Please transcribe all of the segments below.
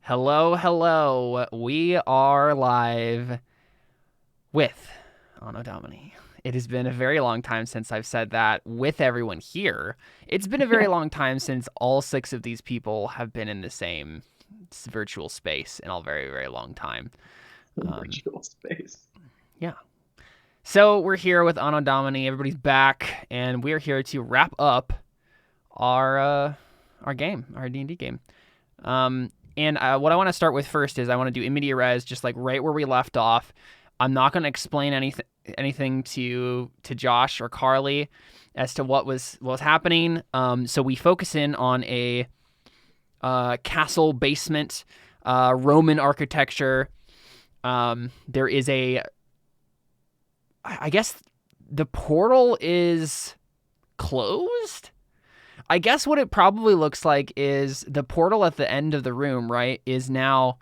Hello, hello. We are live with Anno Domini. It has been a very long time since I've said that with everyone here. It's been a very long time since all six of these people have been in the same virtual space in a very, very long time. Virtual space. Yeah. So we're here with Anno Domini. Everybody's back, and we're here to wrap up our game, our D&D game. And what I want to start with first is I want to do in media res, just like right where we left off. I'm not going to explain anything to Josh or Carly as to what was happening. So we focus in on a castle basement, Roman architecture. There is I guess the portal is closed. I guess what it probably looks like is the portal at the end of the room, right, is now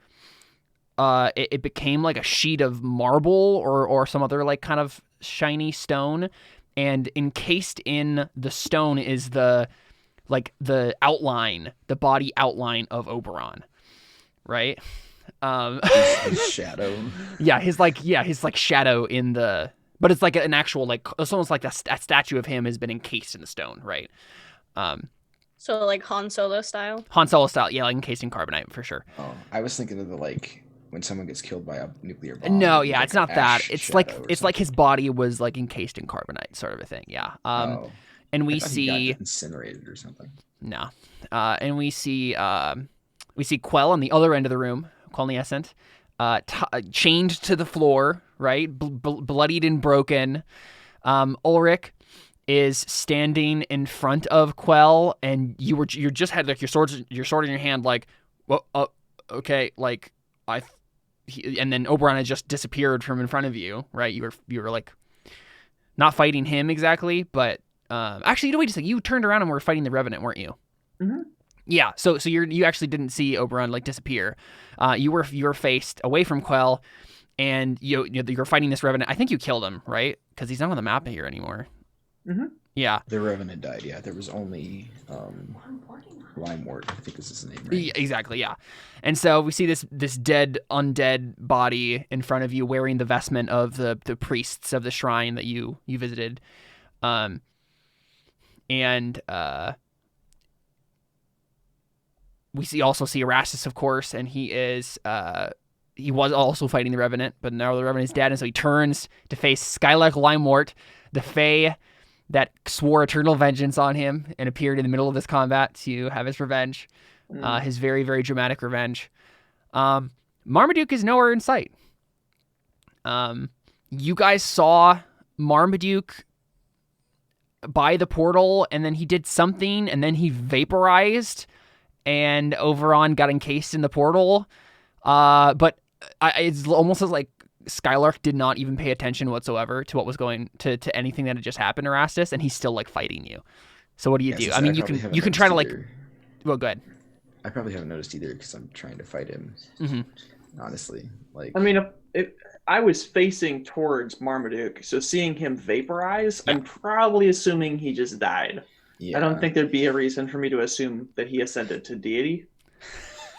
it became like a sheet of marble or some other like kind of shiny stone, and encased in the stone is the outline, the body outline of Oberon, right? His shadow. His shadow in the, but it's like an actual, like, it's almost like that statue of him has been encased in the stone, right? So like Han Solo style? Han Solo style, yeah, like encased in carbonite for sure. Oh, I was thinking of the when someone gets killed by a nuclear bomb. No, yeah, it's not that. It's like his body was like encased in carbonite, sort of a thing. Yeah. And we see he got incinerated or something. No. And we see Quell on the other end of the room, Quell the Ascent, chained to the floor, right, bloodied and broken. Ulrich is standing in front of Quell, and you just had like your sword in your hand, like, well, okay, like and then Oberon had just disappeared from in front of you, right? You were like not fighting him exactly, but actually, wait a second, you turned around and were fighting the Revenant, weren't you? Mm-hmm. Yeah, so you actually didn't see Oberon like disappear. You were faced away from Quell, and you're fighting this Revenant. I think you killed him, right? Because he's not on the map here anymore. Mm-hmm. Yeah. The Revenant died, yeah. There was only Limewort, I think is his name, right? Yeah, exactly, yeah. And so we see this undead body in front of you wearing the vestment of the priests of the shrine that you visited. And we also see Erastus, of course, and he was also fighting the Revenant, but now the Revenant is dead, and so he turns to face Skylark Limewort, the Fae that swore eternal vengeance on him and appeared in the middle of this combat to have his revenge, his very, very dramatic revenge. Marmaduke is nowhere in sight. You guys saw Marmaduke by the portal, and then he did something, and then he vaporized, and Oberon got encased in the portal. But it's almost as like Skylark did not even pay attention whatsoever to what was going to anything that had just happened to Erastus, and he's still like fighting you. So what do you do? I mean, you can try to like. Well, go ahead. I probably haven't noticed either because I'm trying to fight him. Mm-hmm. Honestly, like. I mean, if I was facing towards Marmaduke, so seeing him vaporize, yeah. I'm probably assuming he just died. Yeah. I don't think there'd be a reason for me to assume that he ascended to deity.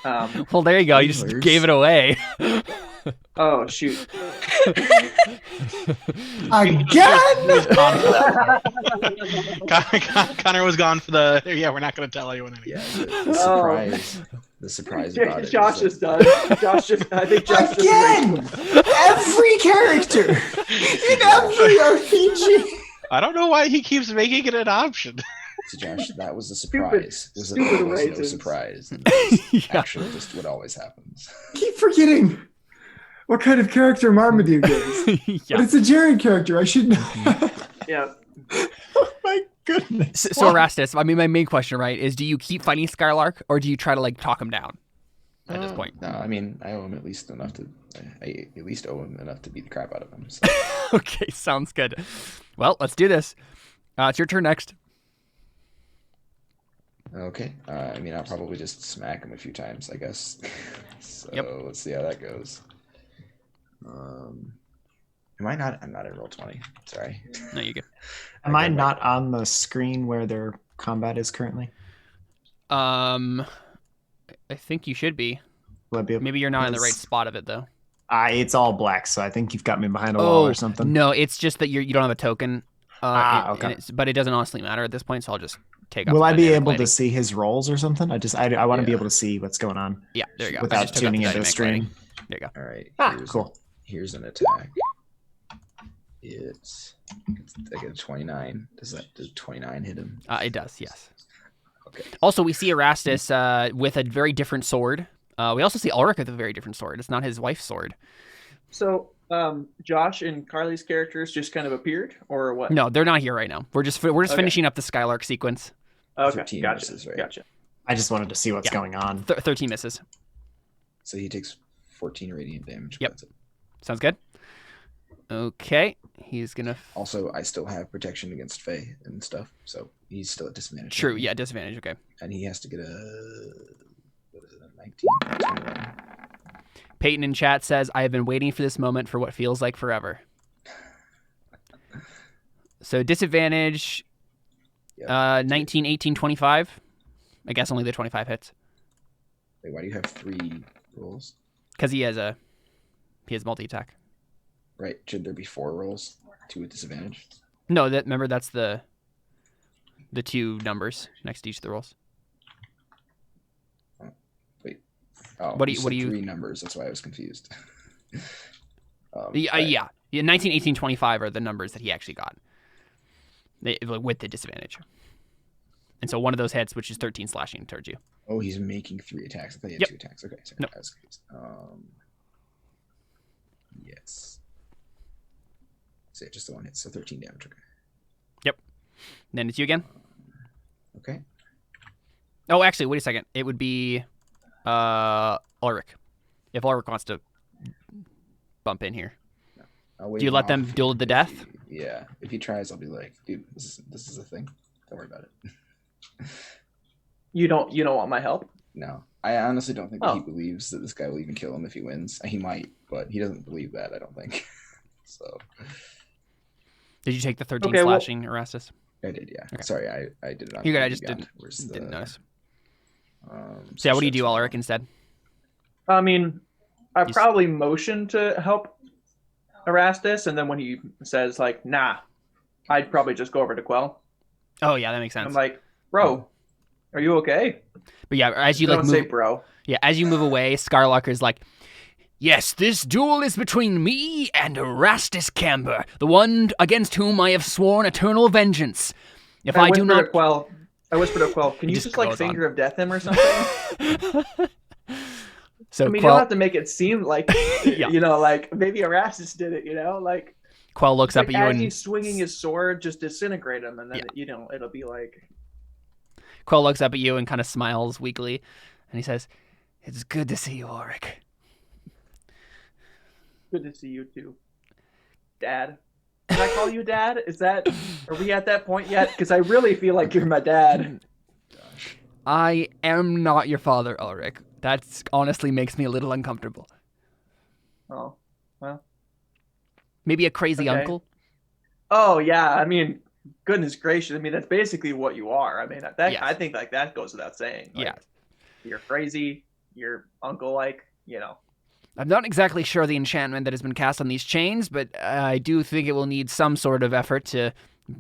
Well, there you go. You just gave it away. Oh, shoot. Again? Connor was gone for the... Yeah, we're not going to tell anyone anything. Yeah, the surprise. The surprise about it. Josh just done. I think Josh Again! Every character! In every RPG! I don't know why he keeps making it an option. So Josh, that was a surprise. It was no surprise. Yeah. Actually, just what always happens. I keep forgetting what kind of character Marmaduke is. Yeah. But it's a Jerry character. I should know. Yeah. Oh my goodness. So Erastus, I mean, my main question, right, is do you keep fighting Skylark, or do you try to like talk him down at this point? No, I mean, I owe him at least enough to. I at least owe him enough to beat the crap out of him. So. Okay, sounds good. Well, let's do this. It's your turn next. Okay. I mean, I'll probably just smack him a few times, I guess. So yep. Let's see how that goes. Am I not? I'm not at roll 20. Sorry. No, you good. Am I not on the screen where their combat is currently? I think you should be. Maybe you're not in the right spot of it though. It's all black, so I think you've got me behind a wall or something. No, it's just that you don't have a token. Okay. But it doesn't honestly matter at this point, so I'll just take off. Will I be able to see his rolls or something? I want to be able to see what's going on. Yeah, there you go. Without tuning into the stream. There you go. All right. Cool. Here's an attack. I get a 29. Does 29 hit him? It does, yes. Okay. Also, we see Erastus with a very different sword. We also see Ulrich with a very different sword. It's not his wife's sword. So, Josh and Carly's characters just kind of appeared, or what? No, they're not here right now. We're just finishing up the Skylark sequence. Okay, gotcha. Misses, right? Gotcha. I just wanted to see what's going on. 13 misses. So he takes 14 radiant damage. Yep. Sounds good. Okay, he's gonna. Also, I still have protection against Fey and stuff, so he's still at disadvantage. True. Yeah, disadvantage. Okay. And he has to get a 19. 21. Peyton in chat says, "I have been waiting for this moment for what feels like forever." So disadvantage. Yep. 19, 18, 25. I guess only the 25 hits. Wait, why do you have 3 rolls? Because he has multi attack. Right. Should there be 4 rolls? 2 with disadvantage? No, remember that's the 2 numbers next to each of the rolls. Wait. Oh, what do you 3 numbers? That's why I was confused. Yeah. 19, 18, 25 are the numbers that he actually got. With the disadvantage. And so one of those hits, which is 13 slashing towards you. Oh, he's making 3 attacks. I thought he had 2 attacks. Okay, sorry. Nope. I was confused. Yes. So just the 1 hit. So 13 damage. Okay. Yep. Then it's you again. Okay. Oh, actually, wait a second. It would be Ulrich. If Ulrich wants to bump in here. No. Do you let them duel to the death? Yeah. If he tries, I'll be like, dude, this is a thing. Don't worry about it. You don't want my help? No. I honestly don't think that he believes that this guy will even kill him if he wins. He might, but he doesn't believe that, I don't think. So. Did you take the 13 slashing, Erastus? I did, yeah. Okay. Sorry, I did it on You're good, I just didn't notice. So yeah, what do you do, Ulrich, instead? I mean, I probably motion to help Erastus, and then when he says, like, nah, I'd probably just go over to Quell. Oh, yeah, that makes sense. I'm like, bro, are you okay? But yeah, as you Don't move, say bro. Yeah, as you move away, Scarlarker's like, yes, this duel is between me and Erastus Camber, the one against whom I have sworn eternal vengeance. If I do not... I whispered to Quell, can you just like finger of death him or something? So I mean, you don't have to make it seem like, Yeah. Like maybe Erastus did it, like... Quell looks up at you as and... he's swinging his sword, just disintegrate him, and then, it'll be like... Quell looks up at you and kind of smiles weakly, and he says, it's good to see you, Ulrich. Good to see you, too. Dad. Can I call you Dad? Are we at that point yet? Because I really feel like you're my dad. I am not your father, Ulrich. That honestly makes me a little uncomfortable. Oh, well. Maybe a crazy uncle? Oh, yeah. I mean, goodness gracious. I mean, that's basically what you are. I mean, I think like that goes without saying. Like, yeah. You're crazy. You're uncle-like, I'm not exactly sure the enchantment that has been cast on these chains, but I do think it will need some sort of effort to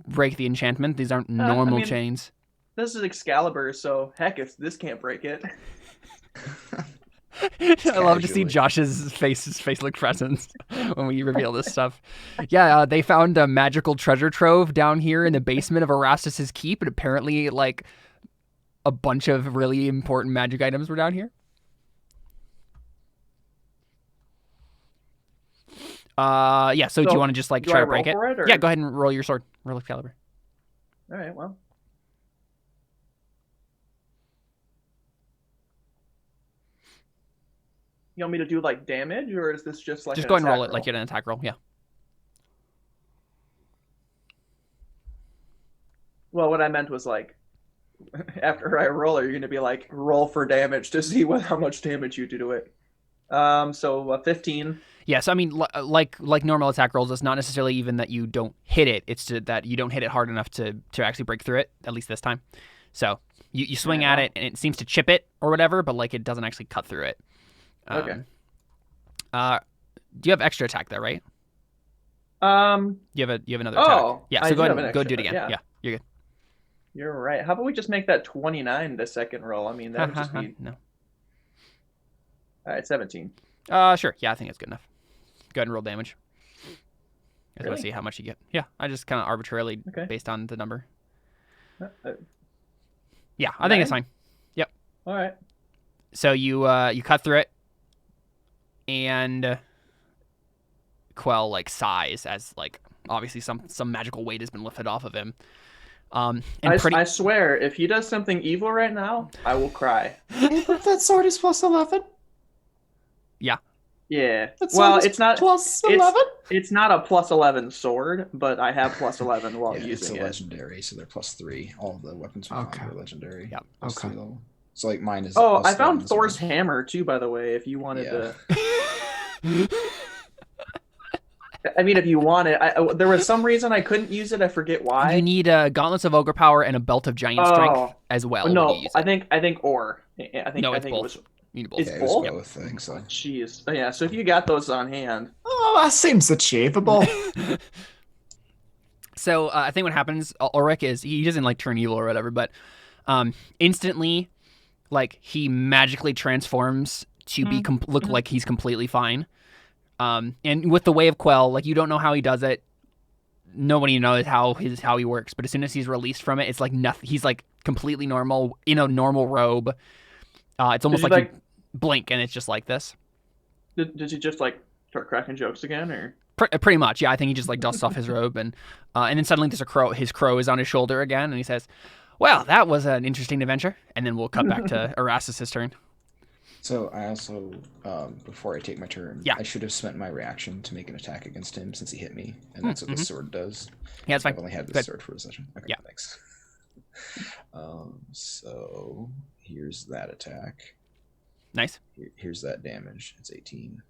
break the enchantment. These aren't normal chains. This is Excalibur, so heck, if this can't break it. I love to see Josh's facial expressions when we reveal this stuff. Yeah, they found a magical treasure trove down here in the basement of Erastus's keep, and apparently, like, a bunch of really important magic items were down here. Yeah, so do you want to just, like, try to break it? Yeah, go ahead and roll your sword. Roll Excalibur. All right, well. You want me to do, like, damage, or is this just, like, just go ahead and roll it like you had an attack roll, yeah. Well, what I meant was, like, after I roll it, you're going to be like, roll for damage to see how much damage you do to it. So 15. Yes, I mean, like normal attack rolls, it's not necessarily even that you don't hit it. It's that you don't hit it hard enough to actually break through it, at least this time. So you swing at it, and it seems to chip it or whatever, but, like, it doesn't actually cut through it. Okay. Do you have extra attack there, right? You have another attack. Oh, Yeah, I so go do ahead have and an go extra, do it again. yeah. Yeah, you're good. You're right. How about we just make that 29 the second roll? I mean, that would just be... No. All right, 17. Sure. Yeah, I think it's good enough. Go ahead and roll damage. I just want to see how much you get. Yeah, I just kind of arbitrarily based on the number. Yeah, I think it's fine. Yep. All right. So you cut through it, and Quell like sighs as like obviously some magical weight has been lifted off of him. And I swear, if he does something evil right now, I will cry. But that sword is plus 11. Yeah. Yeah. That Well, sword is it's not plus 11. It's not a plus 11 sword, but I have plus 11 while Yeah, using it's a it. legendary, so they're plus 3. All of the weapons we found are legendary. Yeah. Plus Okay. 3 level. So like mine is. Oh, plus I found 11 as Thor's well. hammer too, by the way. If you wanted Yeah. to. I mean, if you want it, there was some reason I couldn't use it. I forget why. You need gauntlets of ogre power and a belt of giant strength as well. when No, you use it. I think or. I think No, I it's think both. it was. You need both. It's Yeah, it both? was both. I think so. Jeez. Oh, yeah. So if you got those on hand. Oh, that seems achievable. So I think what happens, Ulrich, is he doesn't like turn evil or whatever, but instantly, like he magically transforms to be look like he's completely fine. And with the way of Quell, like you don't know how he does it. Nobody knows how he works. But as soon as he's released from it, it's like nothing. He's like completely normal in a normal robe. It's almost like you blink and it's just like this. Did you just like start cracking jokes again, or? Pretty much, yeah. I think he just like dusts off his robe and then suddenly there's a crow. His crow is on his shoulder again, and he says, "Well, that was an interesting adventure." And then we'll cut back to Erastus's turn. So I also, before I take my turn, I should have spent my reaction to make an attack against him since he hit me, and that's what this sword does. Yeah, it's fine. I've only had this sword for a session. Okay, yeah. Thanks. So here's that attack. Nice. Here's that damage. It's 18.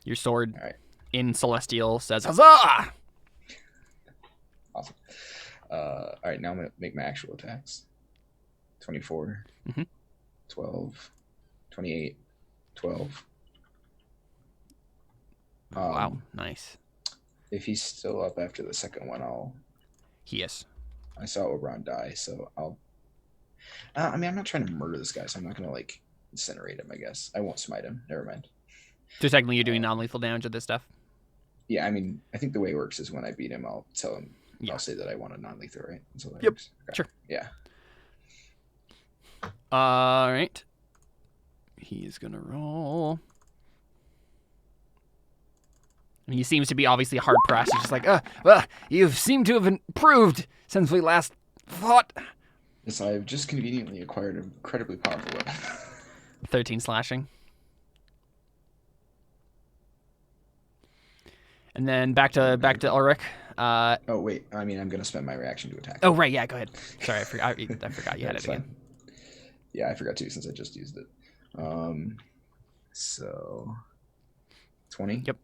Your sword All right. in Celestial says, "Huzzah!" Awesome. All right, now I'm going to make my actual attacks. 24, 12, 28, 12. Wow, nice. If he's still up after the second one, He is. I saw Oberon die, so I'll... I mean, I'm not trying to murder this guy, so I'm not going to, like, incinerate him, I guess. I won't smite him. Never mind. So technically you're doing non-lethal damage with this stuff? Yeah, I mean, I think the way it works is when I beat him, I'll tell him, I'll say that I want a non-lethal, right? That's how that works. Okay. Sure. Yeah. All right. He's going to roll. And he seems to be obviously hard pressed. He's just like, well, you seem to have improved since we last fought. Yes, I've just conveniently acquired an incredibly powerful weapon. 13 slashing. And then back to Ulrich. Oh wait, I mean I'm gonna spend my reaction to attack. Oh right, yeah, go ahead. Sorry, I forgot you had it again. Fine. Yeah, I forgot too since I just used it. So 20. Yep.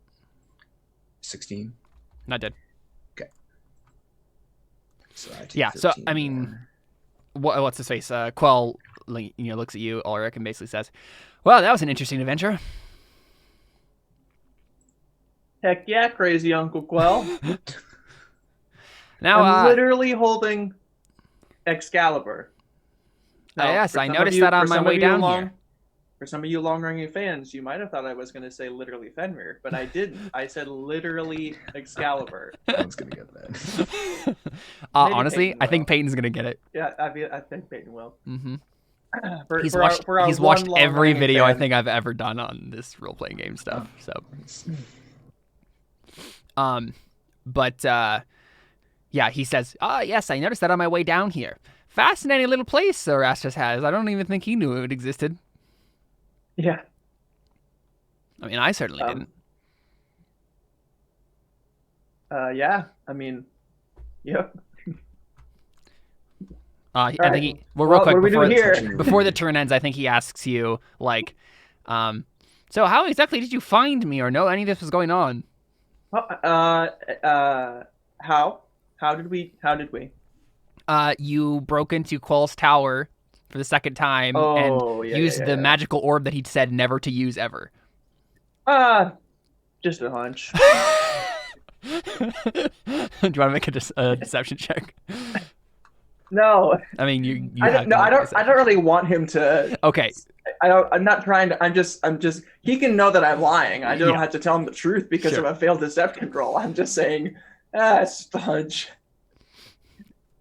16. Not dead. Okay. So I take yeah. So 13 I mean, more. what's his face? Quell, looks at you, Ulrich, and basically says, "Well, that was an interesting adventure." Heck yeah, crazy Uncle Quell. Now, I'm literally holding Excalibur. Now, yes, I noticed that on my way down here. For some of you long-running fans, you might have thought I was going to say literally Fenrir, but I didn't. I said literally Excalibur. One's gonna get that. Honestly, I think Peyton's gonna get it. Yeah, I think Peyton will. Mm-hmm. For He's watched every long-running video fan. I think I've ever done on this role-playing game stuff. So, yeah, he says, yes, I noticed that on my way down here. Fascinating little place Erastus has. I don't even think he knew it existed. Yeah. I mean, I certainly didn't. Yeah, I mean, yep. I think real quick, what do we do here? before the turn ends, I think he asks you, like, so how exactly did you find me or know any of this was going on? How did we? You broke into Quell's tower for the second time and used the magical orb that he'd said never to use ever. Just a hunch. Do you want to make a deception check? No. I mean, you I have don't. No, to make I a don't. I deception don't really want him to. Okay. I'm not trying to. I'm just. He can know that I'm lying. I don't have to tell him the truth because Sure. of a failed deception roll. I'm just saying. It's just a hunch.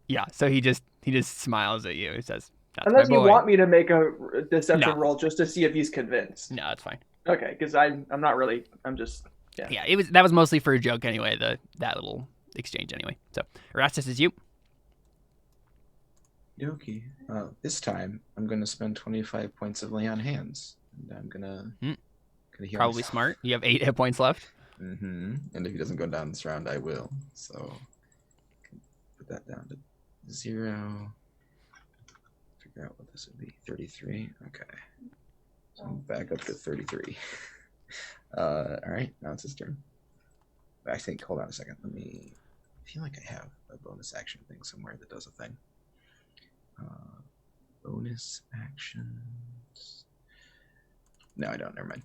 Yeah. So he just smiles at you. He says, "That's Unless my you boy." want me to make a deception No. roll just to see if he's convinced. No, that's fine. Okay, because I'm not really. I'm just. Yeah. That was mostly for a joke anyway. That little exchange anyway. So Erastus is you. Yoki. This time I'm gonna spend 25 points of lay on hands, and I'm gonna heal Probably myself. smart. You have 8 hit points left. And if he doesn't go down this round, I will. So put that down to 0. Figure out what this would be. 33. Okay. So I'm back up to 33. All right. Now it's his turn. I think. Hold on a second. I feel like I have a bonus action thing somewhere that does a thing. Bonus actions. No, I don't. Never mind.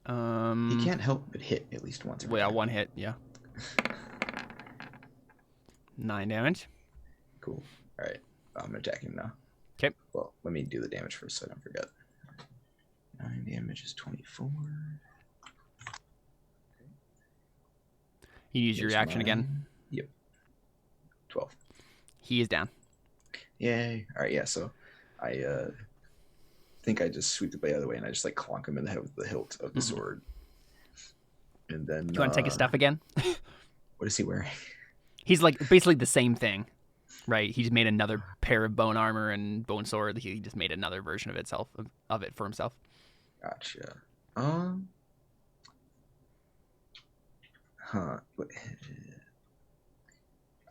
He can't help but hit at least once. Well, yeah, 1 hit. Yeah. 9 damage. Cool. All right. I'm gonna attack him now. Okay. Well, let me do the damage first so I don't forget. 9 damage is 24. You use your reaction again. Yep. 12. He is down. Yay. All right. Yeah. So I think I just sweep the blade out of the way and I just like clonk him in the head with the hilt of the sword. And then. Do you want to take his stuff again? What is he wearing? He's like basically the same thing, right? He just made another pair of bone armor and bone sword. He just made another version of it for himself. Gotcha. I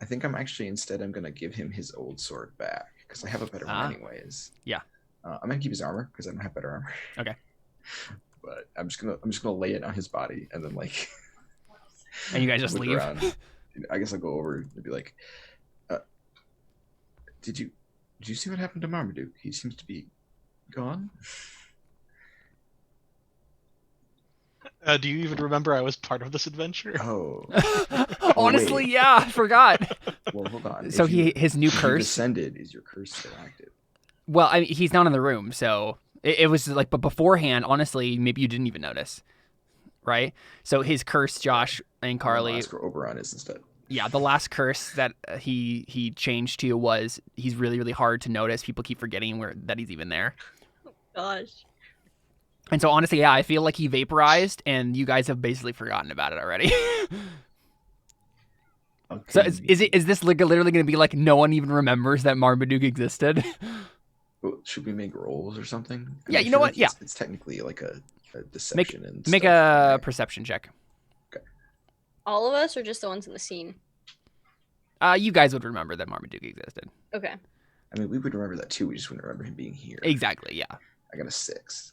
think I'm gonna give him his old sword back because I have a better one anyways. Yeah. I'm gonna keep his armor because I don't have better armor. Okay. But I'm just gonna lay it on his body and then like. And you guys just look leave. around. I guess I'll go over and be like, "Did you see what happened to Marmaduke? He seems to be gone." Do you even remember I was part of this adventure? Oh. Honestly, wait. yeah, I forgot. Well, hold on. So If his new if you curse. descended. Is your curse still active? Well, I mean, he's not in the room, so it was like, but beforehand, honestly, maybe you didn't even notice, right? So his curse, Josh and Carly. Ask where Oberon is instead. Yeah, the last curse that he changed to was he's really, really hard to notice. People keep forgetting that he's even there. Gosh. And so honestly, yeah, I feel like he vaporized, and you guys have basically forgotten about it already. Okay. So is this literally going to be like no one even remembers that Marmaduke existed? Well, should we make rolls or something? Yeah, I you know feel what? like it's technically like a deception and Make stuff. a perception check. All of us or just the ones in the scene? You guys would remember that Marmaduke existed. Okay. I mean, we would remember that too. We just wouldn't remember him being here. Exactly, yeah. I got a 6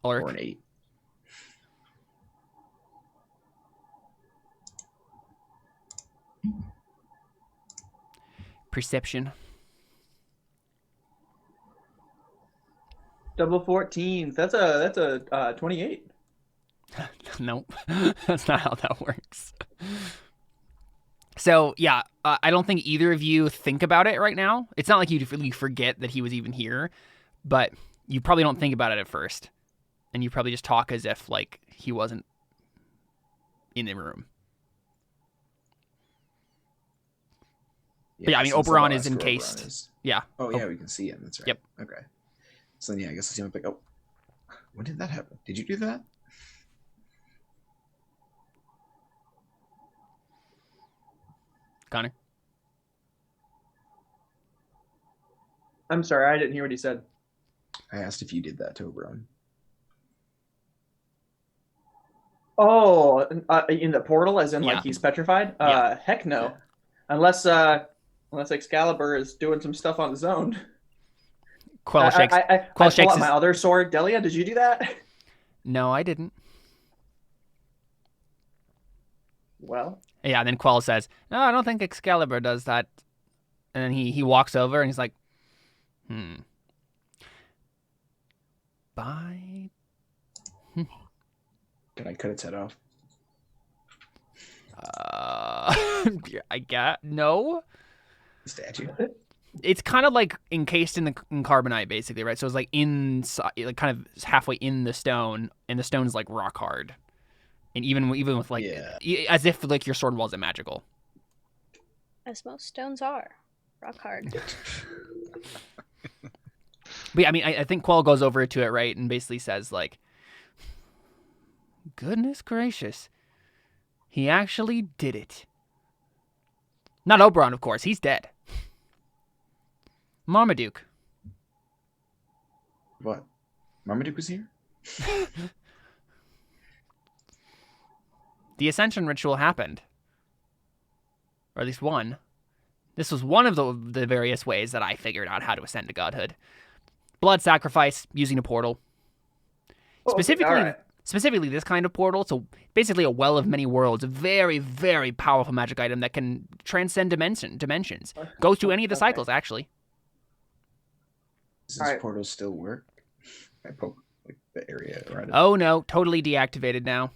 Or or an 8. perception. Double 14. That's a 28. Nope, that's not how that works. So yeah, I don't think either of you think about it right now. It's not like you really forget that he was even here, but you probably don't think about it at first, and you probably just talk as if like he wasn't in the room. But yeah, I mean, since Oberon I'll is ask where Oberon encased. is. Yeah. Oh yeah, we can see him. That's right. Yep. Okay. So then, yeah, I guess I'll see him like, oh, when did that happen? Did you do that? Connor. I'm sorry, I didn't hear what he said. I asked if you did that to Oberon. Oh, in the portal, as in Yeah. like he's petrified? Yeah. Heck no. Yeah. Unless Excalibur is doing some stuff on his own. Quell shakes. I Quell pull shakes out my his- other sword. Delia, did you do that? No, I didn't. Well, Yeah, and then Quell says, "No, I don't think Excalibur does that." And then he walks over and he's like, by. Can I cut its head off? I got no. Statue. It's kind of like encased in carbonite, basically, right? So it's like inside, like kind of halfway in the stone, and the stone's like rock hard, and even with like as if like your sword wasn't magical. As most stones are, rock hard. But yeah, I mean, I think Quell goes over to it, right, and basically says like, "Goodness gracious, he actually did it." Not Oberon, of course. He's dead. Marmaduke. What? Marmaduke was here? The ascension ritual happened. Or at least one. This was one of the various ways that I figured out how to ascend to godhood. Blood sacrifice, using a portal. Specifically this kind of portal. So basically a well of many worlds. A very, very powerful magic item that can transcend dimensions. Goes through any of the cycles, actually. Does this portal still work? I poke like the area around it. Oh no, totally deactivated now.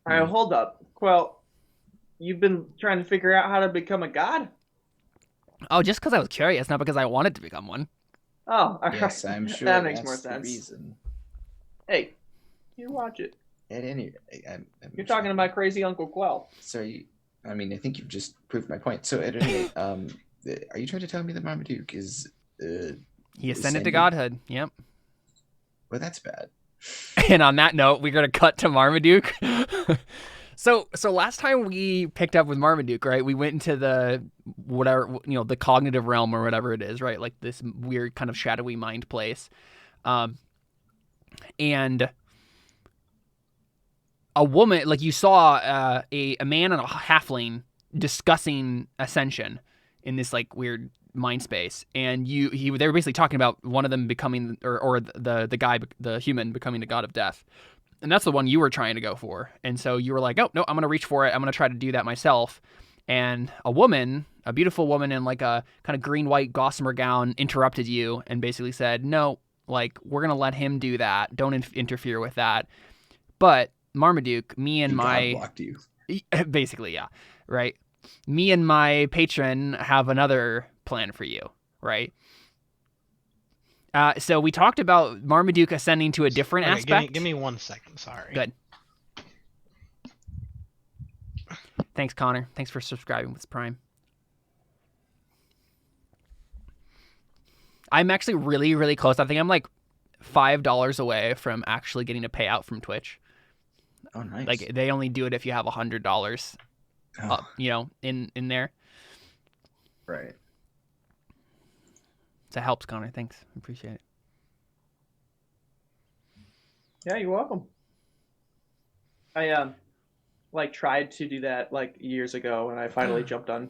All right, hold up. Well, you've been trying to figure out how to become a god? Oh, just because I was curious, not because I wanted to become one. Oh, all right. Yes, I'm sure that makes more that's the sense. reason. Hey, you watch it. At any, You're talking about crazy Uncle Quell. Sorry, I mean, I think you've just proved my point. So at any rate, are you trying to tell me that Marmaduke is he ascended to godhood? Yep. Well, that's bad. And on that note, we're gonna cut to Marmaduke. So last time we picked up with Marmaduke, right? We went into the whatever, the cognitive realm or whatever it is, right? Like this weird kind of shadowy mind place, and a woman, like you saw a man and a halfling discussing ascension in this like weird mind space, and they were basically talking about one of them becoming or the human becoming the god of death, and that's the one you were trying to go for. And so you were like, oh no, I'm gonna reach for it, I'm gonna try to do that myself. And a beautiful woman in like a kind of green white gossamer gown interrupted you and basically said, no, like we're gonna let him do that, don't interfere with that. But Marmaduke, me and my blocked you. Basically, yeah, right. Me and my patron have another plan for you, right? So we talked about Marmaduke ascending to a different aspect. Give me 1 second. Sorry. Good. Thanks, Connor. Thanks for subscribing with Prime. I'm actually really, really close. I think I'm like $5 away from actually getting a payout from Twitch. Oh, nice. Like they only do it if you have $100 up, in there. Right. So it helps, Connor. Thanks. Appreciate it. Yeah, you're welcome. I tried to do that like years ago, and I finally jumped on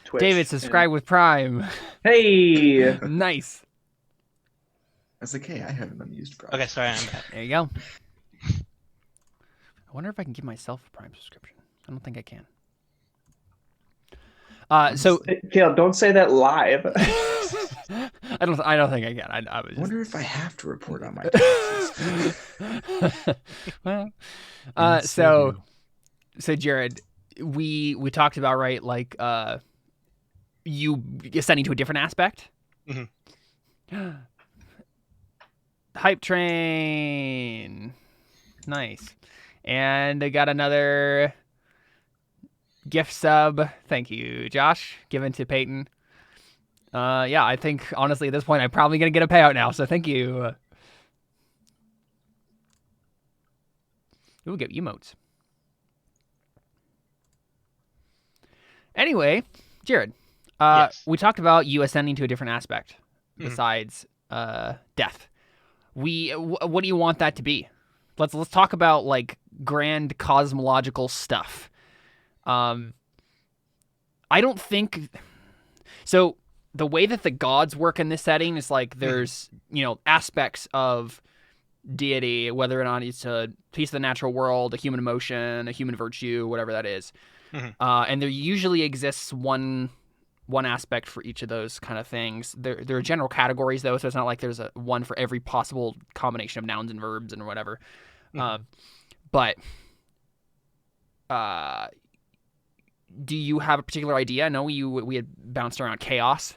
Twitch. David, subscribe with Prime. Hey, nice. I was like, hey, I have an unused Prime. Okay, sorry. I'm back. There you go. I wonder if I can give myself a Prime subscription. I don't think I can. So Caleb, don't say that live. I don't think I can. I was I wonder if I have to report on my taxes. Well, so Jared, we talked about, right, like you ascending to a different aspect. Mm-hmm. Hype train. Nice. And I got another gift sub. Thank you, Josh. Given to Peyton. Yeah, I think, honestly, at this point, I'm probably going to get a payout now, so thank you. We'll get emotes. Anyway, Jared, Yes. we talked about you ascending to a different aspect besides death. What do you want that to be? Let's talk about like grand cosmological stuff. I don't think so. The way that the gods work in this setting is like there's aspects of deity, whether or not it's a piece of the natural world, a human emotion, a human virtue, whatever that is. And there usually exists one one aspect for each of those kind of things. There are general categories though, so it's not like there's a one for every possible combination of nouns and verbs and whatever. But do you have a particular idea? I know we had bounced around chaos.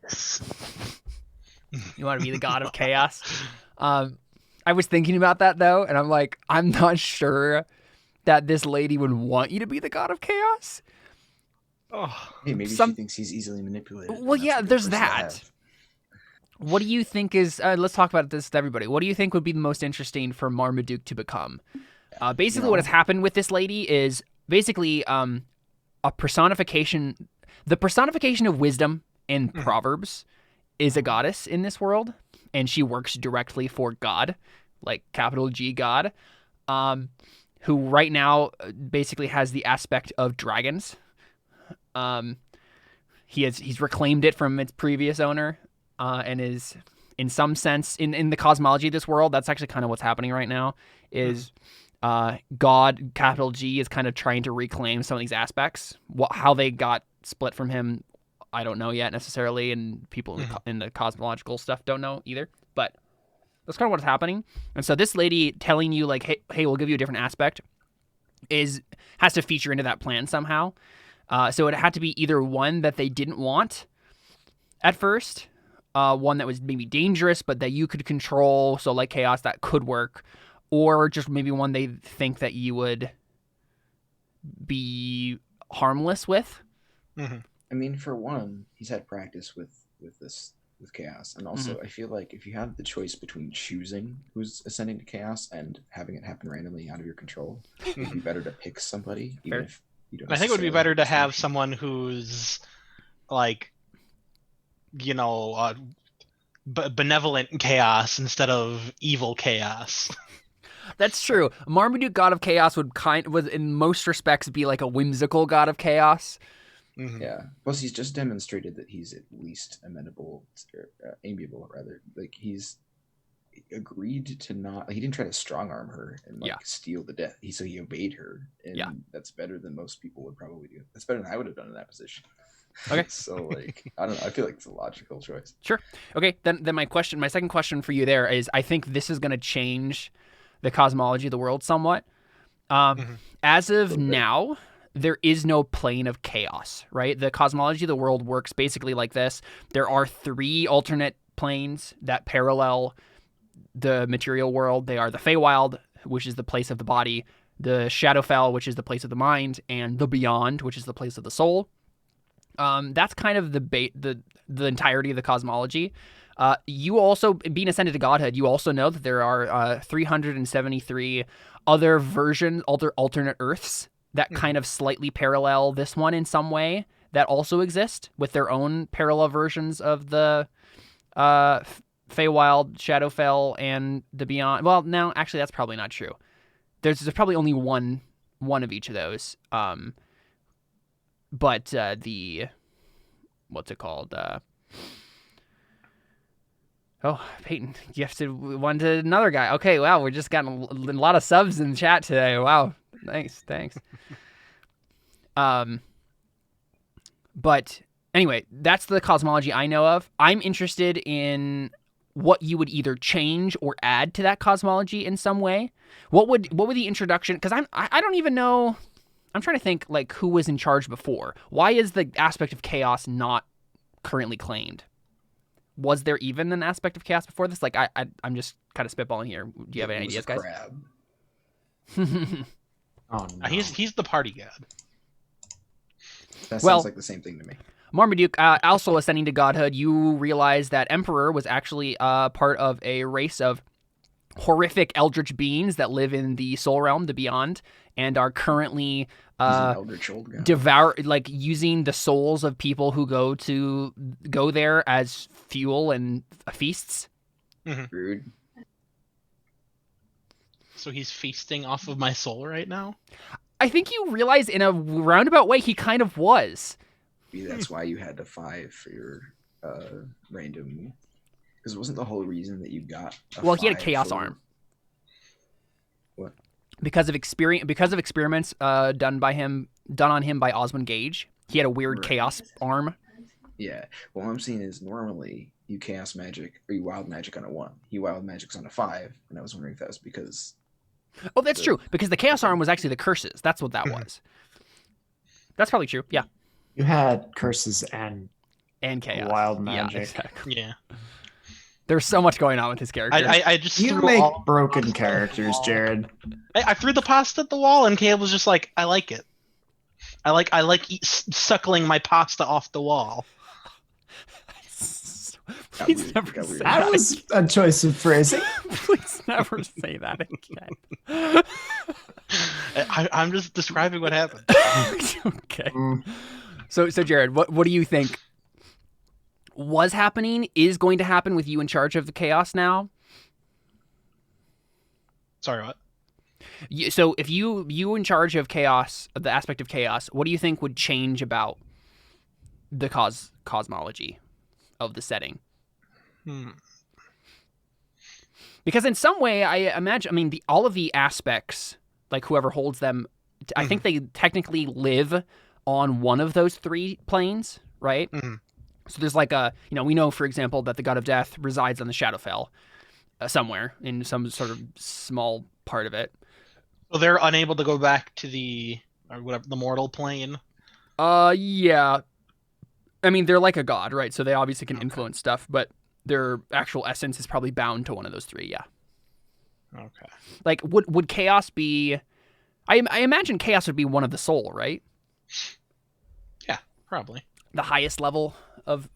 Yes. You want to be the god of chaos? I was thinking about that though, and I'm like, I'm not sure that this lady would want you to be the god of chaos. Oh, Hey, maybe she thinks he's easily manipulated. Well, yeah, there's that. What do you think is? Let's talk about this to everybody. What do you think would be the most interesting for Marmaduke to become? Basically, what has happened with this lady is basically a personification. The personification of wisdom in Proverbs is a goddess in this world, and she works directly for God, like capital G God, who right now basically has the aspect of dragons. He's reclaimed it from its previous owner, and is in some sense in the cosmology of this world. That's actually kind of what's happening right now. Is God capital G is kind of trying to reclaim some of these aspects. How they got split from him, I don't know yet necessarily, and people in the cosmological stuff don't know either. But that's kind of what's happening. And so this lady telling you like, hey, we'll give you a different aspect, has to feature into that plan somehow. So it had to be either one that they didn't want at first, one that was maybe dangerous but that you could control, so like chaos, that could work, or just maybe one they think that you would be harmless with. I mean, for one, he's had practice with chaos, and also I feel like if you have the choice between choosing who's ascending to chaos and having it happen randomly out of your control, it'd be better to pick somebody, even if you don't. I think it would be better to have someone who's like, benevolent chaos instead of evil chaos. That's true. Marmaduke, god of chaos, would in most respects be like a whimsical god of chaos. Yeah. Plus, he's just demonstrated that he's at least amiable, rather. Like, he's agreed to not. He didn't try to strong arm her and steal the death. So he obeyed her, and that's better than most people would probably do. That's better than I would have done in that position. Okay. So like, I don't know. I feel like it's a logical choice. Sure. Okay. Then my second question for you there is, I think this is going to change the cosmology of the world somewhat. As of now, there is no plane of chaos, right? The cosmology of the world works basically like this. There are 3 alternate planes that parallel the material world. They are the Feywild, which is the place of the body, the Shadowfell, which is the place of the mind, and the Beyond, which is the place of the soul. That's kind of the entirety of the cosmology. You also, being ascended to godhood, you also know that there are 373 other alternate Earths that kind of slightly parallel this one in some way, that also exist with their own parallel versions of the Feywild, Shadowfell, and the Beyond. Well, no, actually, that's probably not true. There's probably only one of each of those. But the what's it called? Peyton gifted one to another guy. Okay, wow, we're just getting a lot of subs in the chat today. Wow, thanks. But anyway, that's the cosmology I know of. I'm interested in what you would either change or add to that cosmology in some way. What would the introduction? Because I don't even know. I'm trying to think like who was in charge before. Why is the aspect of chaos not currently claimed? Was there even an aspect of chaos before this? Like I'm just kind of spitballing here. Do you have any ideas, guys? Oh no. He's the party god. That sounds like the same thing to me. Marmaduke, also ascending to godhood, you realize that Emperor was actually part of a race of horrific eldritch beings that live in the soul realm, the Beyond, and are currently using the souls of people who go there as fuel and feasts. Rude. So he's feasting off of my soul right now? I think you realize in a roundabout way he kind of was. Maybe that's why you had to 5 for your random. Because it wasn't the whole reason that you got. He had a chaos arm. What? Because of experiments done on him by Osmond Gage, He had a weird Right. chaos arm. Yeah. Well, what I'm seeing is normally you chaos magic or you wild magic on a 1. He wild magics on a 5, and I was wondering if that was because. Oh, that's true, because the chaos arm was actually the curses. That's what that was. That's probably true. Yeah. You had curses and Chaos. wild magic. Yeah, exactly. Yeah. There's so much going on with his character. I just You threw make all broken characters, Jared. I threw the pasta at the wall, and Caleb was just like, "I like it. I like suckling my pasta off the wall." Please never got say weird. that. That was a choice of phrasing. Please never say that again. I'm just describing what happened. Okay. So Jared, what do you think was happening, is going to happen with you in charge of the chaos now? Sorry, what? So if you in charge of chaos, of the aspect of chaos, what do you think would change about the cosmology of the setting? Because in some way, I imagine, I mean, all of the aspects, like whoever holds them, I think they technically live on one of those 3 planes, right? Mm-hmm. So there's like we know, for example, that the god of death resides on the Shadowfell somewhere in some sort of small part of it. So they're unable to go back to the mortal plane. Yeah. I mean, they're like a god, right? So they obviously can influence stuff, but their actual essence is probably bound to one of those 3. Yeah. Okay. Like, would chaos be? I imagine chaos would be one of the soul, right? Yeah, probably. The highest level of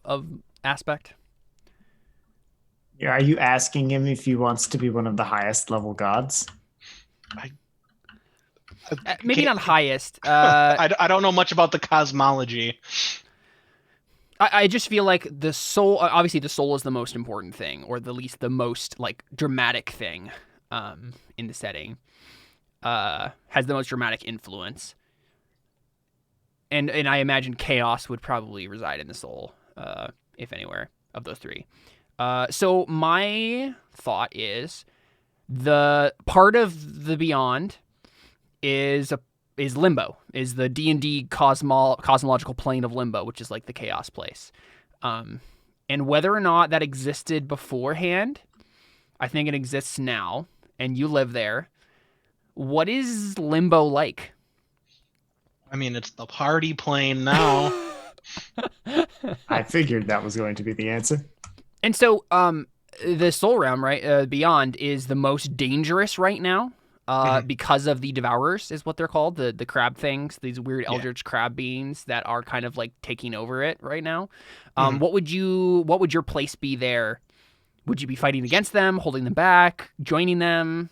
aspect. Yeah, are you asking him if he wants to be one of the highest level gods? Maybe not highest. I don't know much about the cosmology. I just feel like the soul. Obviously, the soul is the most important thing, or at least the most like dramatic thing in the setting. Has the most dramatic influence. And I imagine chaos would probably reside in the soul, if anywhere, of those 3. So my thought is the part of the beyond is limbo, is the D&D cosmological plane of limbo, which is like the chaos place. And whether or not that existed beforehand, I think it exists now, and you live there. What is limbo like? I mean, it's the party plane now. I figured that was going to be the answer. And so, the soul realm, right, beyond, is the most dangerous right now, because of the devourers, is what they're called, the crab things, these weird eldritch crab beings that are kind of like taking over it right now. What would your place be there? Would you be fighting against them, holding them back, joining them?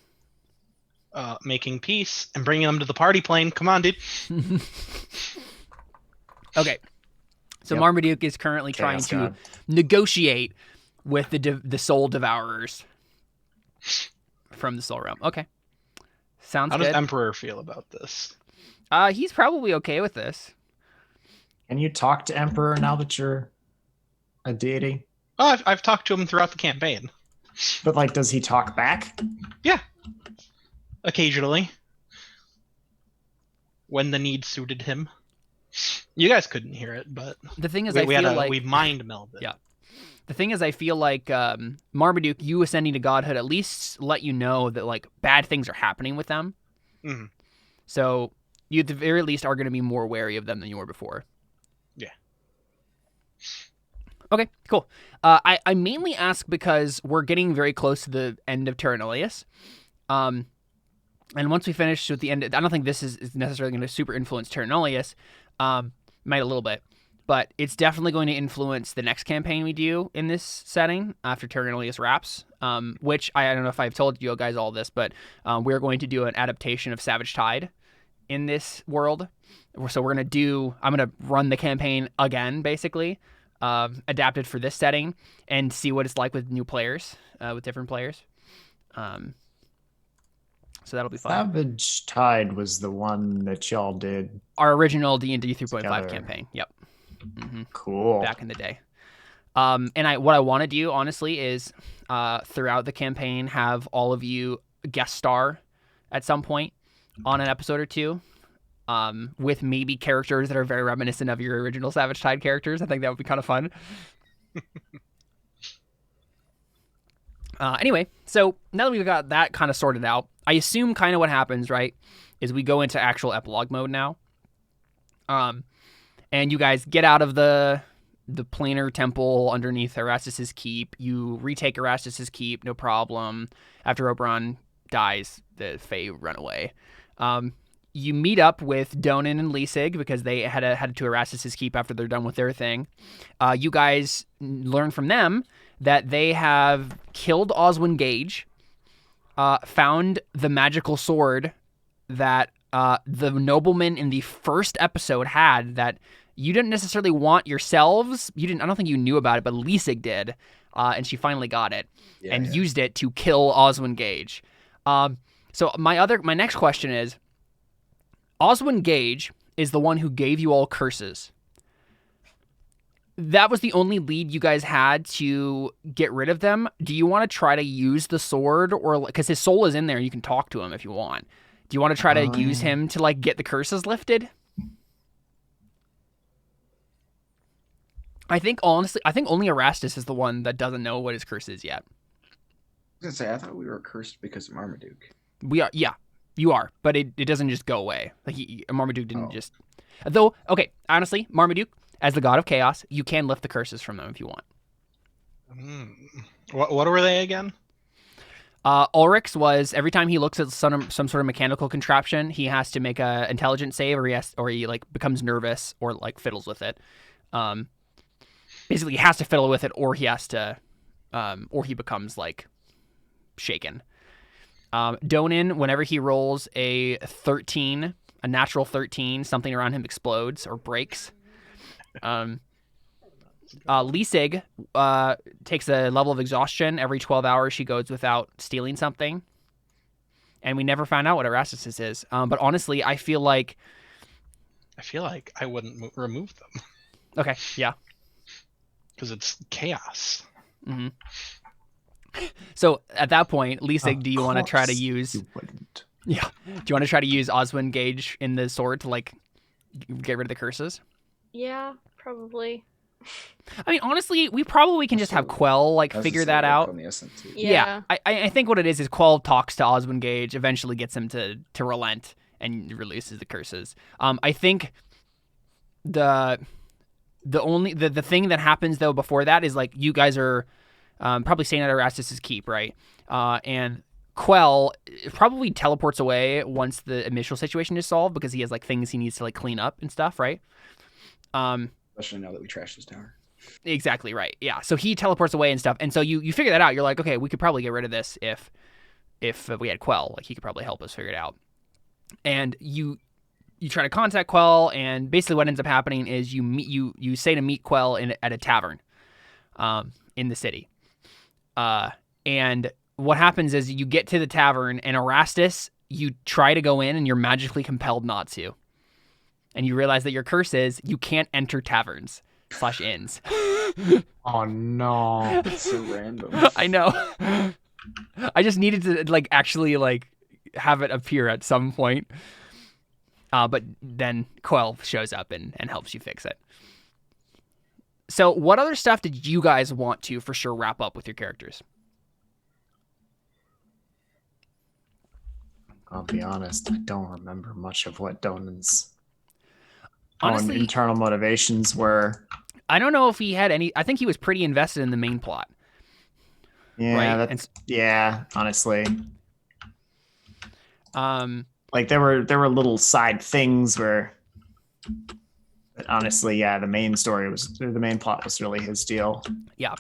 Making peace and bringing them to the party plane. Come on, dude. Okay. So Yep. Marmaduke is currently trying Chaos to God. negotiate with the soul devourers from the soul realm. Okay. Sounds How good. does Emperor feel about this? He's probably okay with this. Can you talk to Emperor now that you're a deity? Oh, I've talked to him throughout the campaign. But like, does he talk back? Yeah. Occasionally. When the need suited him. You guys couldn't hear it, but The thing is, we mind melded. Yeah. The thing is, I feel like Marmaduke, you ascending to godhood, at least let you know that like bad things are happening with them. Mhm. So you at the very least are going to be more wary of them than you were before. Yeah. Okay, cool. I mainly ask because we're getting very close to the end of Terra Nullius. And once we finish with the end, I don't think this is necessarily going to super influence Terra Nullius. Might a little bit. But it's definitely going to influence the next campaign we do in this setting after Terra Nullius wraps, which I don't know if I've told you guys all this, but we're going to do an adaptation of Savage Tide in this world. So I'm going to run the campaign again, basically, adapted for this setting, and see what it's like with new players, with different players. So that'll be fun. Savage Tide was the one that y'all did. Our original D&D 3.5 Together. campaign. Yep. Mm-hmm. Cool. Back in the day. And what I want to do, honestly, is throughout the campaign have all of you guest star at some point on an episode or two. with maybe characters that are very reminiscent of your original Savage Tide characters. I think that would be kind of fun. Anyway, so now that we've got that kind of sorted out, I assume kind of what happens, right, is we go into actual epilogue mode now. And you guys get out of the planar temple underneath Erastus's keep. You retake Erastus's keep, no problem. After Oberon dies, the Fae run away. You meet up with Donan and Leisig because they had to Erastus's keep after they're done with their thing. You guys learn from them that they have killed Oswin Gage, found the magical sword that the nobleman in the first episode had that you didn't necessarily want yourselves. I don't think you knew about it, but Leisig did, and she finally got it and used it to kill Oswin Gage. So my next question is, Oswin Gage is the one who gave you all curses. That was the only lead you guys had to get rid of them. Do you want to try to use the sword, or because his soul is in there, you can talk to him if you want. Do you want to try to use him to get the curses lifted? I think only Erastus is the one that doesn't know what his curse is yet. I was gonna say, I thought we were cursed because of Marmaduke. We are, yeah, you are, but it doesn't just go away. Marmaduke didn't just. Though, okay, honestly, Marmaduke, as the god of chaos, you can lift the curses from them if you want. What were they again? Ulrich's was every time he looks at some sort of mechanical contraption, he has to make a intelligence save, or he becomes nervous or fiddles with it. Basically, he has to fiddle with it, or he has to, or he becomes shaken. Donan, whenever he rolls a 13, a natural 13, something around him explodes or breaks. Leisig takes a level of exhaustion every 12 hours she goes without stealing something. And we never found out what Erastus's is. But honestly, I feel like I wouldn't remove them. Okay, yeah. Because it's chaos. Mm-hmm. So at that point, Leisig, do you want to try to use? You wouldn't. Yeah. Do you want to try to use Oswin Gage in the sword to get rid of the curses? Yeah, probably. I mean, honestly, we probably can just have Quell figure that out. Yeah. I think what it is Quell talks to Oswin Gage, eventually gets him to relent and releases the curses. I think the thing that happens though before that is you guys are probably staying at Erastus's keep, right? And Quell probably teleports away once the initial situation is solved because he has things he needs to clean up and stuff, right? Especially now that we trashed his tower. Exactly right. Yeah. So he teleports away and stuff, and so you figure that out. You're like, okay, we could probably get rid of this if we had Quell. He could probably help us figure it out. And you try to contact Quell, and basically what ends up happening is you say to meet Quell at a tavern, in the city. And what happens is you get to the tavern, and Erastus, you try to go in, and you're magically compelled not to. And you realize that your curse is you can't enter taverns / inns. Oh no. It's so random. I know. I just needed to actually have it appear at some point. But then Quell shows up and helps you fix it. So what other stuff did you guys want to for sure wrap up with your characters? I'll be honest, I don't remember much of what Donan's Honestly, internal motivations were. I don't know if he had any. I think he was pretty invested in the main plot. Yeah, right? Yeah, honestly. There were little side things where, but honestly, yeah, the main plot was really his deal. Yeah.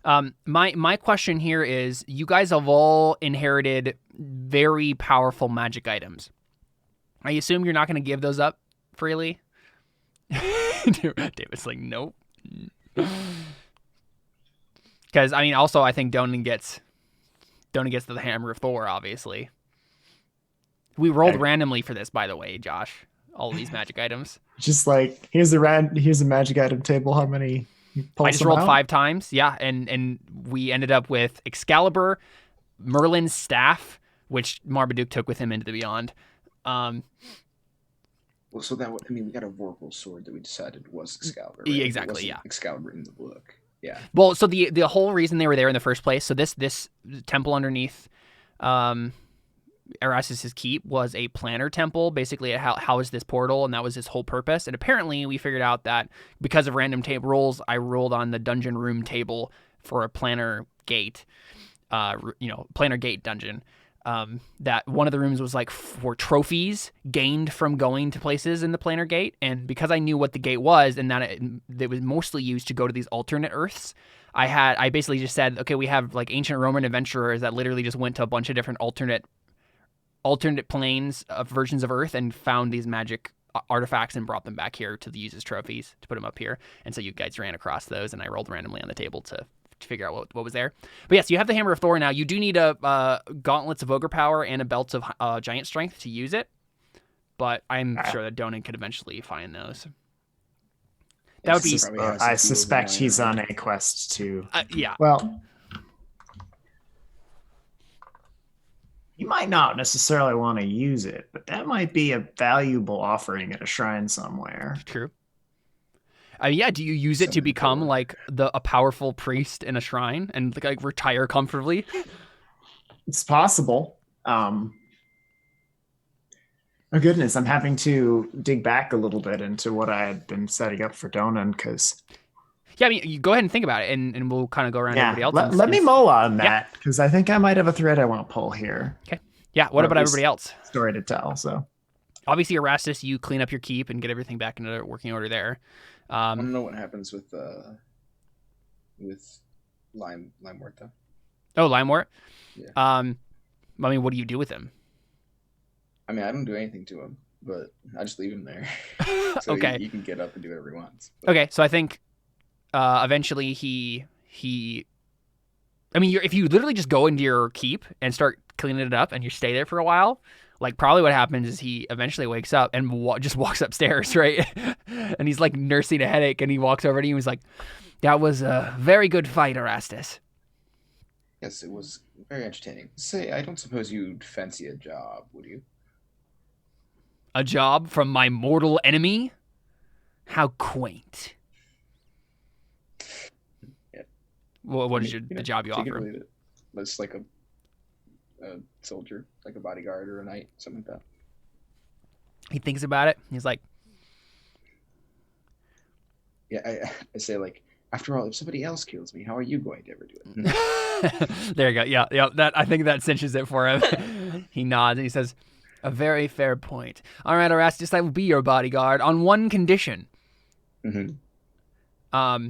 My question here is, you guys have all inherited very powerful magic items. I assume you're not going to give those up freely. David's nope. Because also I think Donan gets the Hammer of Thor. Obviously, we rolled randomly for this, by the way, Josh. All of these magic items. Just here's a magic item table. How many? I just rolled 5 times. Yeah, and we ended up with Excalibur, Merlin's staff, which Marmaduke took with him into the Beyond. Well, so that we got a Vorpal sword that we decided was Excalibur. Yeah, Right? exactly, It yeah. wasn't Excalibur in the book. Yeah. Well, so the whole reason they were there in the first place, so this temple underneath Erastus's keep was a planner temple. Basically, how is this portal, and that was his whole purpose. And apparently, we figured out that because of random table rolls, I rolled on the dungeon room table for a planner gate, planner gate dungeon. That one of the rooms was like for trophies gained from going to places in the planner gate, and because I knew what the gate was and that it was mostly used to go to these alternate Earths, I basically just said, okay, we have like ancient Roman adventurers that literally just went to a bunch of different alternate planes of versions of Earth and found these magic artifacts and brought them back here to use as trophies to put them up here. And so you guys ran across those, and I rolled randomly on the table to figure out what was there. But yes, you have the Hammer of Thor now. You do need a gauntlets of ogre power and a belt of giant strength to use it, but I'm sure that Donan could eventually find those. That would be. I suspect he's on a quest to. Yeah. Well, you might not necessarily want to use it, but that might be a valuable offering at a shrine somewhere. True. Yeah, do you use it to become like a powerful priest in a shrine and like retire comfortably? It's possible. Oh goodness, I'm having to dig back a little bit into what I had been setting up for Donan because. Yeah, I mean, you go ahead and think about it, and we'll kind of go around everybody else. Let me mull on that because I think I might have a thread I want to pull here. Okay. Yeah. What about everybody else? Story to tell. So obviously, Erastus, you clean up your keep and get everything back into working order there. I don't know what happens with Limewort though. Oh, Limewort. Yeah. I mean, what do you do with him? I mean, I don't do anything to him, but I just leave him there. So okay. He can get up and do whatever he wants. But... Okay, so I think eventually he. I mean, if you literally just go into your keep and start cleaning it up and you stay there for a while, like probably what happens is he eventually wakes up and just walks upstairs, right? And he's like nursing a headache, and he walks over to you and he's like, "That was a very good fight, Erastus." Yes, it was very entertaining. Say, I don't suppose you'd fancy a job, would you? A job from my mortal enemy? How quaint. Yeah. Well, what is the job you offer him? It's like a soldier, like a bodyguard or a knight, something like that. He thinks about it. He's like, yeah, I say, like, after all, if somebody else kills me, how are you going to ever do it? There you go. Yeah. I think that cinches it for him. He nods and he says, "A very fair point. All right, Erastus, I will be your bodyguard on one condition. Mm-hmm.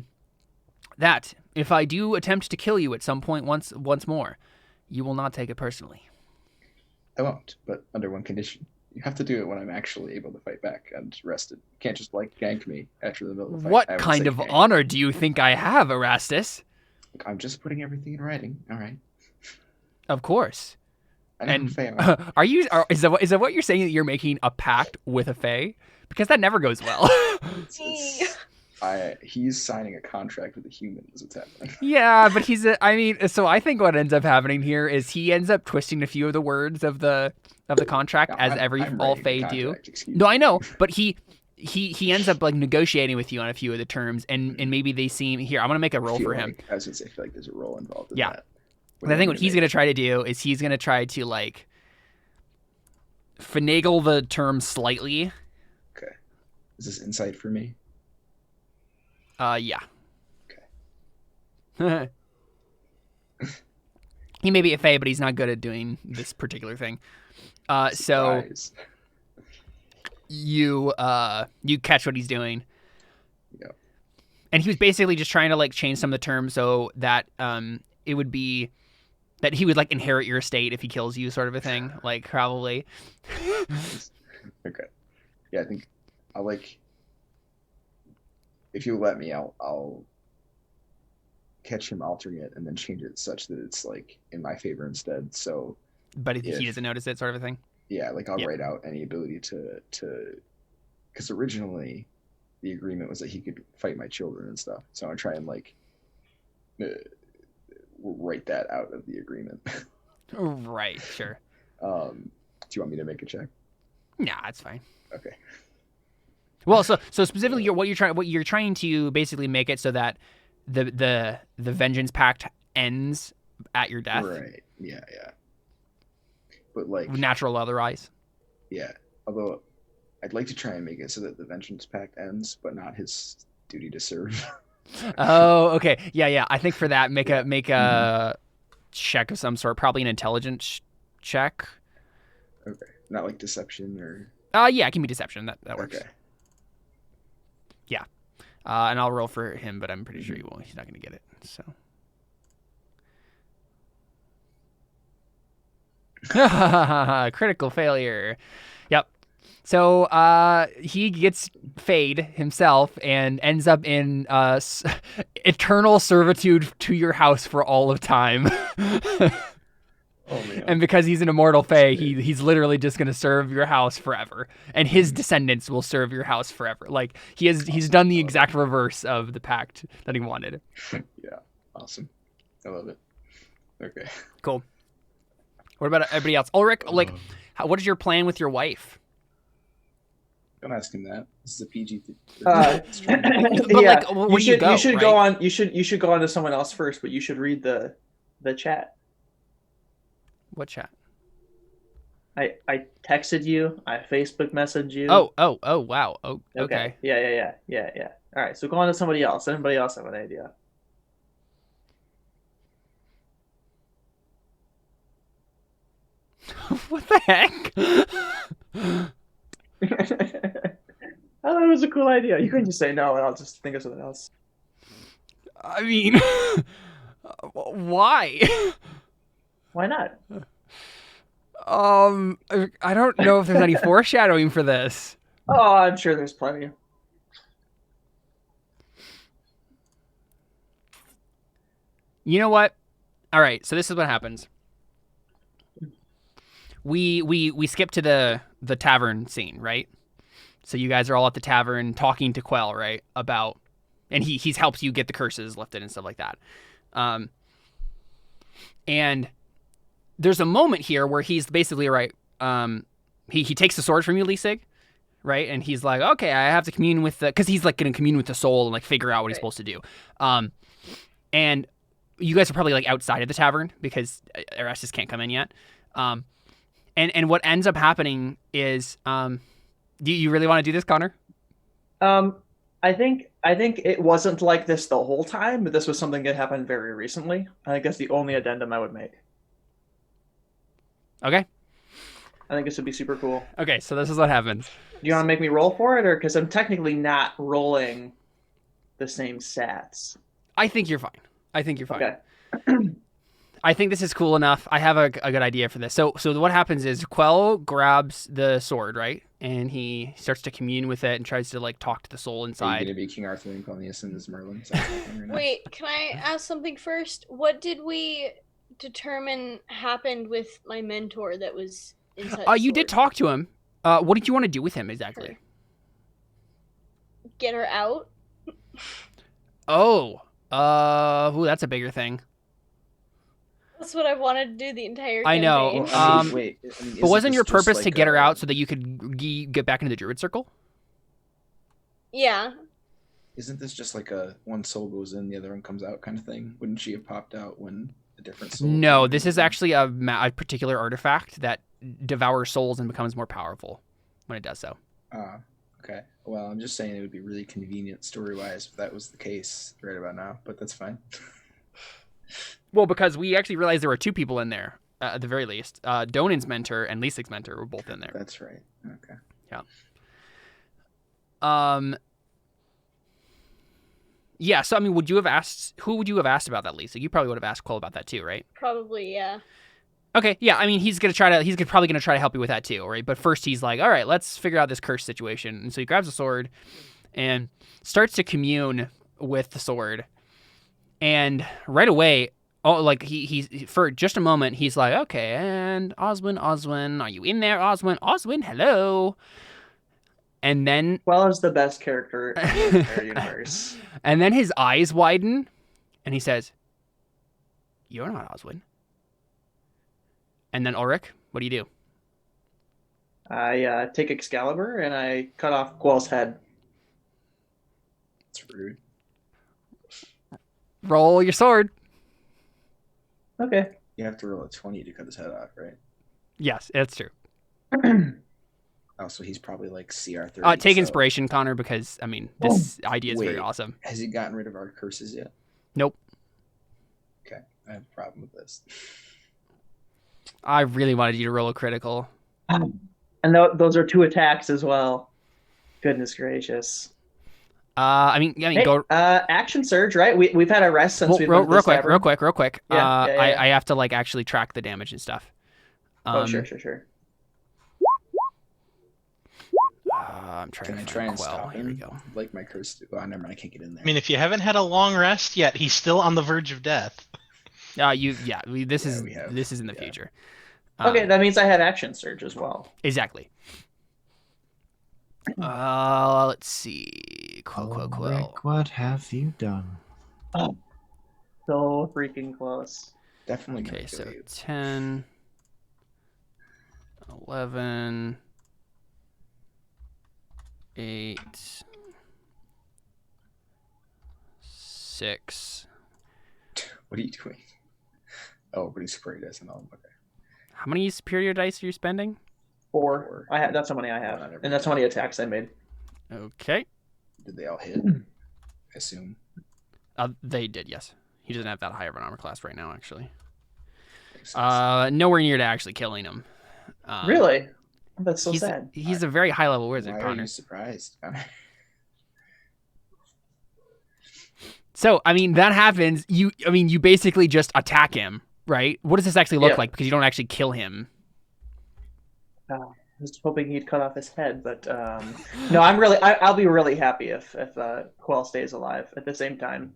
That if I do attempt to kill you at some point once more, you will not take it personally." I won't, but under one condition. You have to do it when I'm actually able to fight back and rested. You can't just, like, gank me after the middle of the fight. What kind of honor do you think I have, Erastus? Look, I'm just putting everything in writing, all right? Of course. And is that what you're saying, that you're making a pact with a fae? Because that never goes well. He's signing a contract with a human is what's happening. Yeah, but so I think what ends up happening here is he ends up twisting a few of the words of the contract, as all fae do. No, I know, but he ends up like negotiating with you on a few of the terms, and maybe they seem here. I'm gonna make a roll for him. I was gonna say, I feel like there's a roll involved in that. But I think what he's gonna try to do is he's gonna try to like finagle the terms slightly. Okay. Is this insight for me? Yeah. Okay. He may be a fae, but he's not good at doing this particular thing. So you catch what he's doing. Yeah. And he was basically just trying to like change some of the terms so that it would be that he would like inherit your estate if he kills you, sort of a thing. Like probably. Okay. Yeah, I think I'll like. If you let me, I'll catch him altering it and then change it such that it's like in my favor instead. So, but he doesn't notice it, sort of a thing. Yeah, like I'll write out any ability to, because originally the agreement was that he could fight my children and stuff. So I'll try and like write that out of the agreement. Right. Sure. Do you want me to make a check? Nah, it's fine. Okay. Well, so specifically, what you're trying to basically make it so that the Vengeance Pact ends at your death, Right. Yeah. But like natural otherwise. Yeah. Although I'd like to try and make it so that the Vengeance Pact ends, but not his duty to serve. Oh, okay. Yeah. I think for that, make a check of some sort, probably an intelligence check. Okay. Not like deception or. Yeah, it can be deception. That works. Okay. Yeah. And I'll roll for him, but I'm pretty sure he won't. He's not going to get it. So. Critical failure. Yep. So he gets fayed himself and ends up in eternal servitude to your house for all of time. Oh, man. And because he's an immortal fae, he's literally just going to serve your house forever, and his descendants will serve your house forever. Like he's done the exact reverse of the pact that he wanted. Yeah. Awesome. I love it. Okay. Cool. What about everybody else? Ulrich, like, what is your plan with your wife? Don't ask him that. This is a PG. But yeah, like, where do you go? You should right? go on. You should go on to someone else first, but you should read the chat. What chat? I texted you. I Facebook messaged you. Oh, wow. Oh, okay. Yeah. All right, so go on to somebody else. Anybody else have an idea? What the heck? I thought it was a cool idea. You can just say no, and I'll just think of something else. I mean, why? Why not? I don't know if there's any foreshadowing for this. Oh, I'm sure there's plenty. You know what? All right, so this is what happens. We skip to the tavern scene, right? So you guys are all at the tavern talking to Quell, right? About, and he's helps you get the curses lifted and stuff like that. And there's a moment here where he's basically right. He takes the sword from you, Lisig, right? And he's like, okay, I have to commune with because he's like going to commune with the soul and like figure out what he's supposed to do. And you guys are probably like outside of the tavern because Orestes can't come in yet. And what ends up happening is, do you really want to do this, Connor? I think it wasn't like this the whole time, but this was something that happened very recently. I think that's the only addendum I would make. Okay. I think this would be super cool. Okay, so this is what happens. Do you want to make me roll for it, or because I'm technically not rolling the same stats? I think you're fine. Okay. I think this is cool enough. I have a good idea for this. So what happens is Quell grabs the sword, right? And he starts to commune with it and tries to like talk to the soul Are you inside. going to be King Arthur and Cornelius as Merlin? Wait, can I ask something first? What did we determine happened with my mentor that was inside the You did sword? talk to him. What did you want to do with him exactly? Get her out? Oh, that's a bigger thing. That's what I wanted to do the entire I know. campaign. But wasn't your purpose to get her out so that you could get back into the druid circle? Yeah. Isn't this just like a one soul goes in, the other one comes out kind of thing? Wouldn't she have popped out when a different soul? No, this is actually a particular artifact that devours souls and becomes more powerful when it does so. Okay. Well, I'm just saying it would be really convenient story-wise if that was the case right about now, but that's fine. Well, because we actually realized there were two people in there, at the very least. Donan's mentor and Lisig's mentor were both in there. That's right. Okay. Yeah. Yeah, so I mean, who would you have asked about that, Lisig? You probably would have asked Cole about that too, right? Probably, yeah. Okay, yeah, I mean, he's probably gonna try to help you with that too, right? But first he's like, all right, let's figure out this curse situation. And so he grabs a sword and starts to commune with the sword. And right away, like he for just a moment, he's like, okay, and Oswin, are you in there, Oswin? Oswin, hello. And then Well, is the best character in the entire universe. And then his eyes widen, and he says, "You're not Oswin." And then Ulrich, what do you do? I take Excalibur and I cut off Quell's head It's rude. Roll your sword. Okay. You have to roll a 20 to cut his head off, right? Yes, it's true. Oh, so he's probably like CR 30. Take so- inspiration, Connor, because I mean this idea is very Wait. awesome. Has he gotten rid of our curses yet? Nope. Okay, I have a problem with this. I really wanted you to roll a critical. And those are 2 attacks as well. Goodness gracious. I mean, Hey, go. action surge, right? We've had a rest since Well, we've real been to this quick. tavern. Yeah, yeah. I have to like actually track the damage and stuff. Sure. I'm trying Can I to try find and Quell. stop Here we him? go. Like my curse? Oh, never mind. I can't get in there. I mean, if you haven't had a long rest yet, he's still on the verge of death. This is in the future. Okay, that means I had action surge as well. Exactly. Let's see. Quell. Rick, what have you done? Oh, so freaking close. Definitely gonna Okay, kill so you. 10, 11, 8, 6. What are you doing? Oh, but he's superior dice and all. Okay. How many superior dice are you spending? 4. That's how many I have, and that's how many attacks I made. Okay. Did they all hit? I assume. They did, yes. He doesn't have that high of an armor class right now, actually. Makes sense. Nowhere near to actually killing him. Really? That's so sad. He's a very high level wizard, Why are Connor. you surprised? So, I mean, that happens. You basically just attack him, right? What does this actually look like? Because you don't actually kill him. I was hoping he'd cut off his head, but no, I'll be really happy if Quell stays alive at the same time.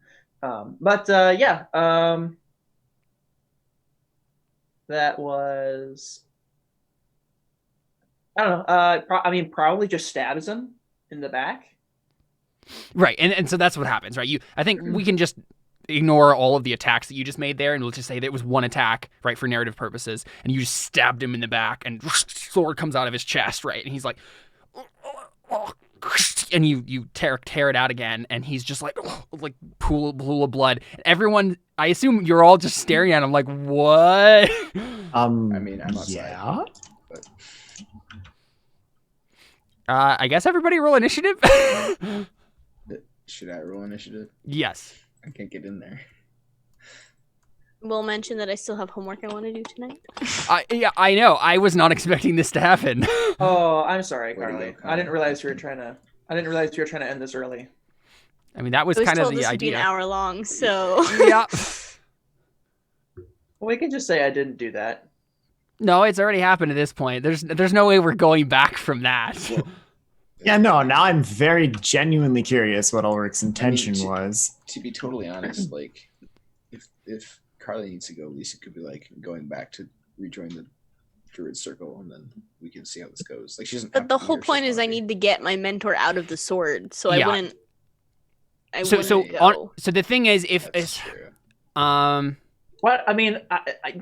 That was, I don't know. Probably just stabs him in the back. Right, and so that's what happens, right? I think we can just ignore all of the attacks that you just made there, and let's just say that it was one attack, right, for narrative purposes, and you just stabbed him in the back, and sword comes out of his chest, right, and he's like, and you tear it out again, and he's just like pool of blood. Everyone, I assume you're all just staring at him like, what? I mean, I'm outside. Yeah. But... I guess everybody roll initiative. Should I roll initiative? Yes. I can't get in there. We'll mention that I still have homework I want to do tonight. I know. I was not expecting this to happen. Oh, I'm sorry, Way to Carly. go, Carly. I didn't realize you were trying to end this early. I mean, that was I was kind of told the this would be idea. an hour long, so Yeah. Well, we can just say I didn't do that. No, it's already happened at this point. There's no way we're going back from that. Well, Yeah, no, now I'm very genuinely curious what Ulrich's intention was. To be totally honest, like, if Carly needs to go, Lisa could be like going back to rejoin the Druid Circle, and then we can see how this goes. Like, she doesn't. But the whole point is I need to get my mentor out of the sword, so Yeah. I wouldn't So go. so the thing is, if That's true. What I mean,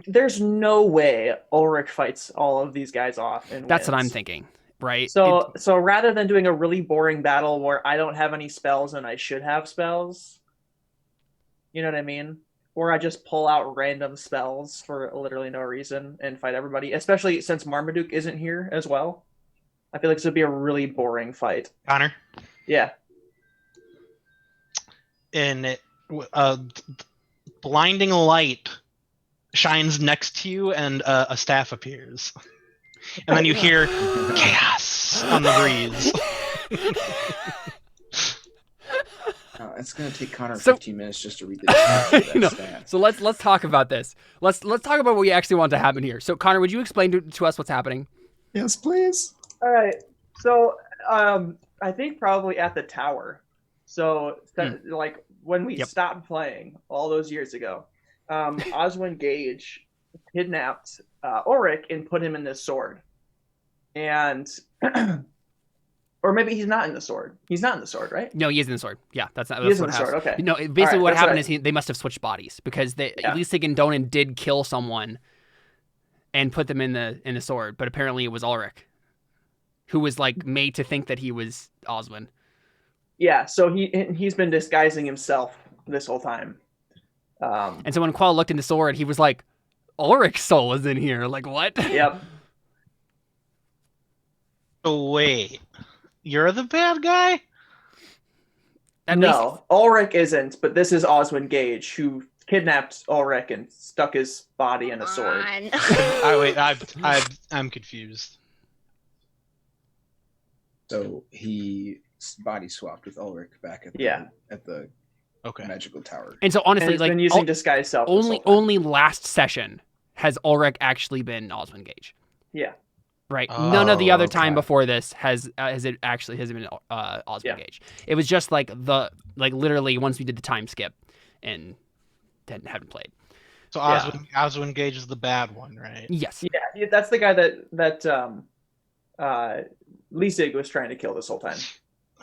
there's no way Ulrich fights all of these guys off and that's what I'm wins. thinking, right? So rather than doing a really boring battle where I don't have any spells and I should have spells, you know what I mean? Or I just pull out random spells for literally no reason and fight everybody, especially since Marmaduke isn't here as well. I feel like this would be a really boring fight. Connor, Yeah. and blinding light shines next to you, and a staff appears, and then you hear chaos on the breeze. It's gonna take Connor So- 15 minutes just to read the No. stat. So let's talk about this. Let's talk about what we actually want to happen here. So Connor, would you explain to us what's happening? Yes, please. All right. So I think probably at the tower. So like when we Yep. stopped playing all those years ago, Oswin Gage kidnapped Ulrich and put him in this sword. And or maybe he's not in the sword. He's not in the sword, right? No, he is in the sword. Yeah, that's He is in what the happens. sword. Okay. No, basically All right, what that's happened what is they must have switched bodies because Yeah. at least Donan did kill someone and put them in the sword, but apparently it was Ulrich, who was like made to think that he was Oswin. Yeah, so he's been disguising himself this whole time. And so when Quell looked into Sword, he was like, Ulrich's soul is in here. Like, what? Yep. Oh, wait. You're the bad guy? No, Ulrich isn't, but this is Oswin Gage, who kidnapped Ulrich and stuck his body in a sword. I'm confused. So he body swapped with Ulrich back at the magical tower. And so honestly, and like been using disguise self. Only last session has Ulrich actually been Oswin Gage. Yeah. Right. None of the other time before this has been Oswin Gage. It was just like literally once we did the time skip and then haven't played. So Oswin Gage is the bad one, right? Yes. Yeah, that's the guy that Lisig was trying to kill this whole time.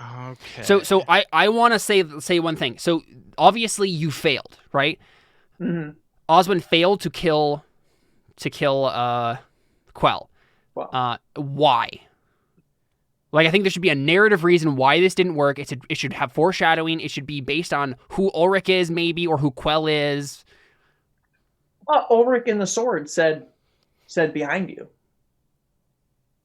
Okay. So I want to say one thing. So obviously you failed, right? Mm-hmm. Oswin failed to kill Quell. Why? Like, I think there should be a narrative reason why this didn't work. It should have foreshadowing. It should be based on who Ulrich is, maybe, or who Quell is. Ulrich in the sword said behind you.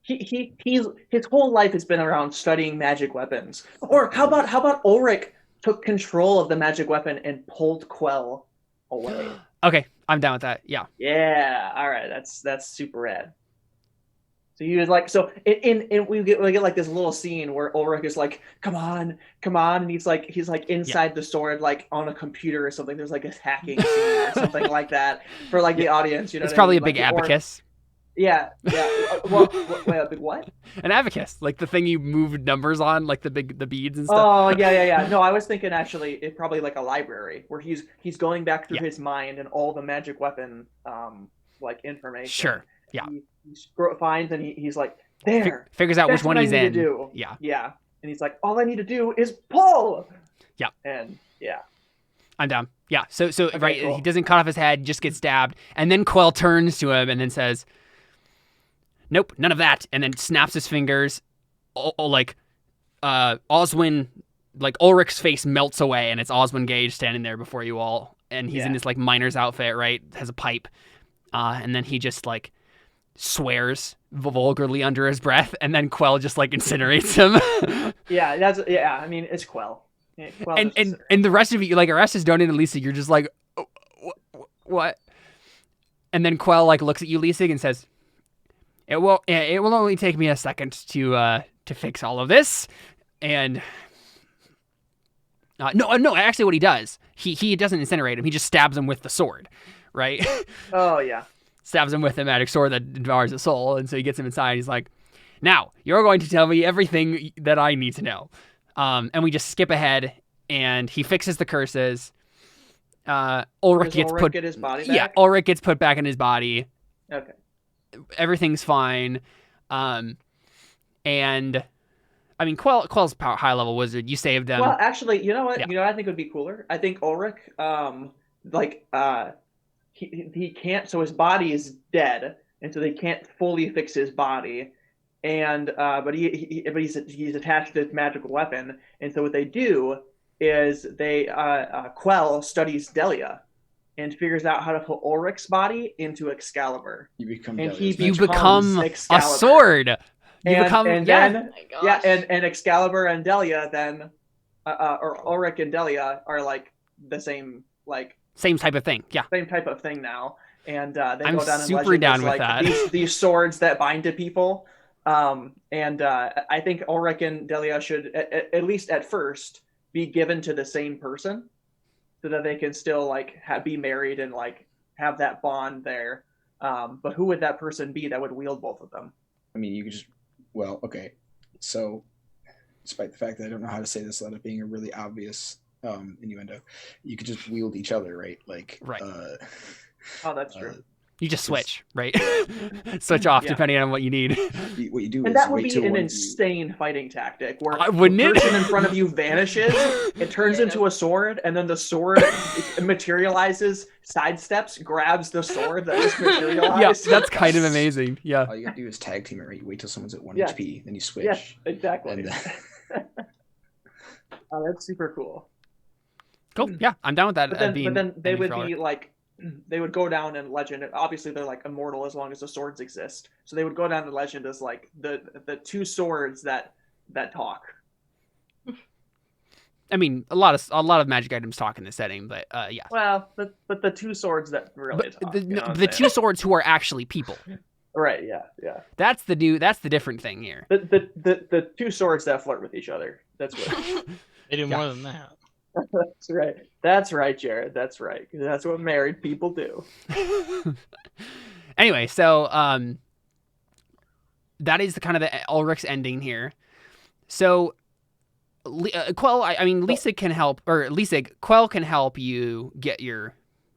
His whole life has been around studying magic weapons. Or how about Ulrich took control of the magic weapon and pulled Quell away? Okay, I'm down with that. Yeah. Yeah. All right. That's super rad. So he was like, so we get like this little scene where Ulrich is like, come on, and he's like inside the sword, like on a computer or something. There's like a hacking scene or something like that for like the audience. You know, it's probably a big abacus. Yeah. Well, wait, a big what? An abacus, like the thing you move numbers on, like the beads and stuff. Oh yeah. No, I was thinking actually it probably like a library where he's going back through his mind and all the magic weapon like information. Sure. Yeah. He finds and he's like, there. Figures out which one he's in. Yeah. And he's like, all I need to do is pull. Yeah. And yeah. I'm down. Yeah. So okay, right, cool. He doesn't cut off his head, just gets stabbed, and then Quell turns to him and then says, nope, none of that, and then snaps his fingers. Oswin, like Ulrich's face melts away, and it's Oswin Gage standing there before you all, and he's in this like miner's outfit, right? Has a pipe, and then he just like swears vulgarly under his breath, and then Quell just like incinerates him. I mean, it's Quell. Yeah, and the rest of you, like Orestes, Donan, and Lisa, you're just like, what? And then Quell like looks at you, Lisa, and says, It will only take me a second to fix all of this, and no. Actually, what he does, he doesn't incinerate him. He just stabs him with the sword, right? Oh yeah. Stabs him with a magic sword that devours his soul, and so he gets him inside. He's like, "Now you're going to tell me everything that I need to know." And we just skip ahead, and he fixes the curses. Ulrich gets put. Get his body back? Yeah, Ulrich gets put back in his body. Okay. Everything's fine. And I mean, Quell's high level wizard. You saved them. Well, actually, you know what? Yeah. You know what I think would be cooler? I think Ulrich, he can't. So his body is dead, and so they can't fully fix his body. And but he's attached to this magical weapon, and so what they do is they Quell studies Delia and figures out how to put Ulrich's body into Excalibur. You become a sword. And Excalibur and Delia then, or Ulrich and Delia are like the same type of thing. Yeah. Same type of thing now. And they I'm go down in super legend down as, with like, that. These swords that bind to people. I think Ulrich and Delia should, at least at first, be given to the same person, so that they can still like be married and like have that bond there. But who would that person be that would wield both of them? I mean, you could just, well, okay. So, despite the fact that I don't know how to say this without it being a really obvious innuendo, you could just wield each other, right? Like, right. Oh, that's true. You just switch, right? Switch off depending on what you need. What you do and is that would be an insane fighting tactic where the person in front of you vanishes, it turns into a sword, and then the sword materializes, sidesteps, grabs the sword that just materialized. Yeah, that's kind of amazing. Yeah. All you gotta do is tag team it, right? You wait till someone's at 1 HP, then you switch. Yeah, exactly. And, Oh, that's super cool. Cool. Yeah, I'm down with that. But then they would be like, they would go down in legend. Obviously, they're like immortal as long as the swords exist. So they would go down in legend as like the two swords that talk. I mean, a lot of magic items talk in this setting, but yeah. Well, but the two swords that really talk. The two swords who are actually people. Right. Yeah. That's the different thing here. The two swords that flirt with each other. That's what. They do more than that. That's right. That's right, Jared. That's right. That's what married people do. Anyway, so that is the kind of the Ulrich's ending here. So Quell, I mean, Lisig can help, or Quell can help you get your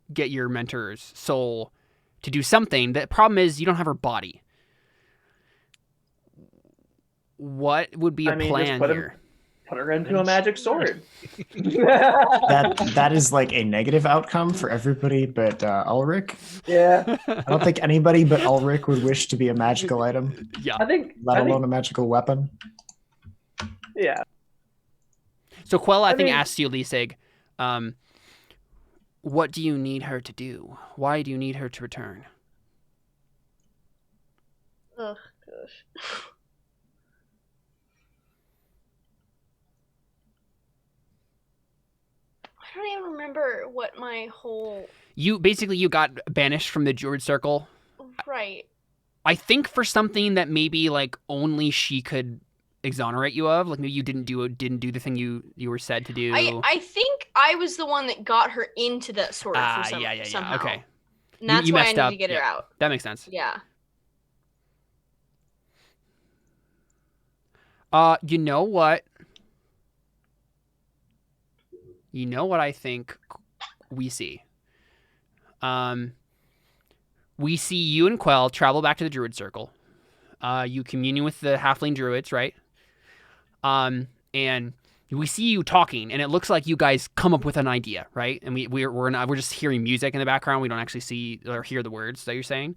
mentor's soul to do something. The problem is you don't have her body. What would be a plan here? Put her into a magic sword. That is like a negative outcome for everybody but Ulrich. Yeah. I don't think anybody but Ulrich would wish to be a magical item. Yeah. Let alone a magical weapon. Yeah. So Quell, I think, asks you, Lisig, what do you need her to do? Why do you need her to return? Oh, gosh. I don't even remember what my whole... You got banished from the Druid Circle. Right. I think for something that maybe like only she could exonerate you of, like maybe you didn't do the thing you were said to do. I think I was the one that got her into that sword somehow. Okay. And that's why I need to get her out. That makes sense. Yeah. You know what? You know what I think we see? We see you and Quell travel back to the Druid Circle. You communion with the halfling druids, right? And we see you talking, and it looks like you guys come up with an idea, right? And we're just hearing music in the background. We don't actually see or hear the words that you're saying.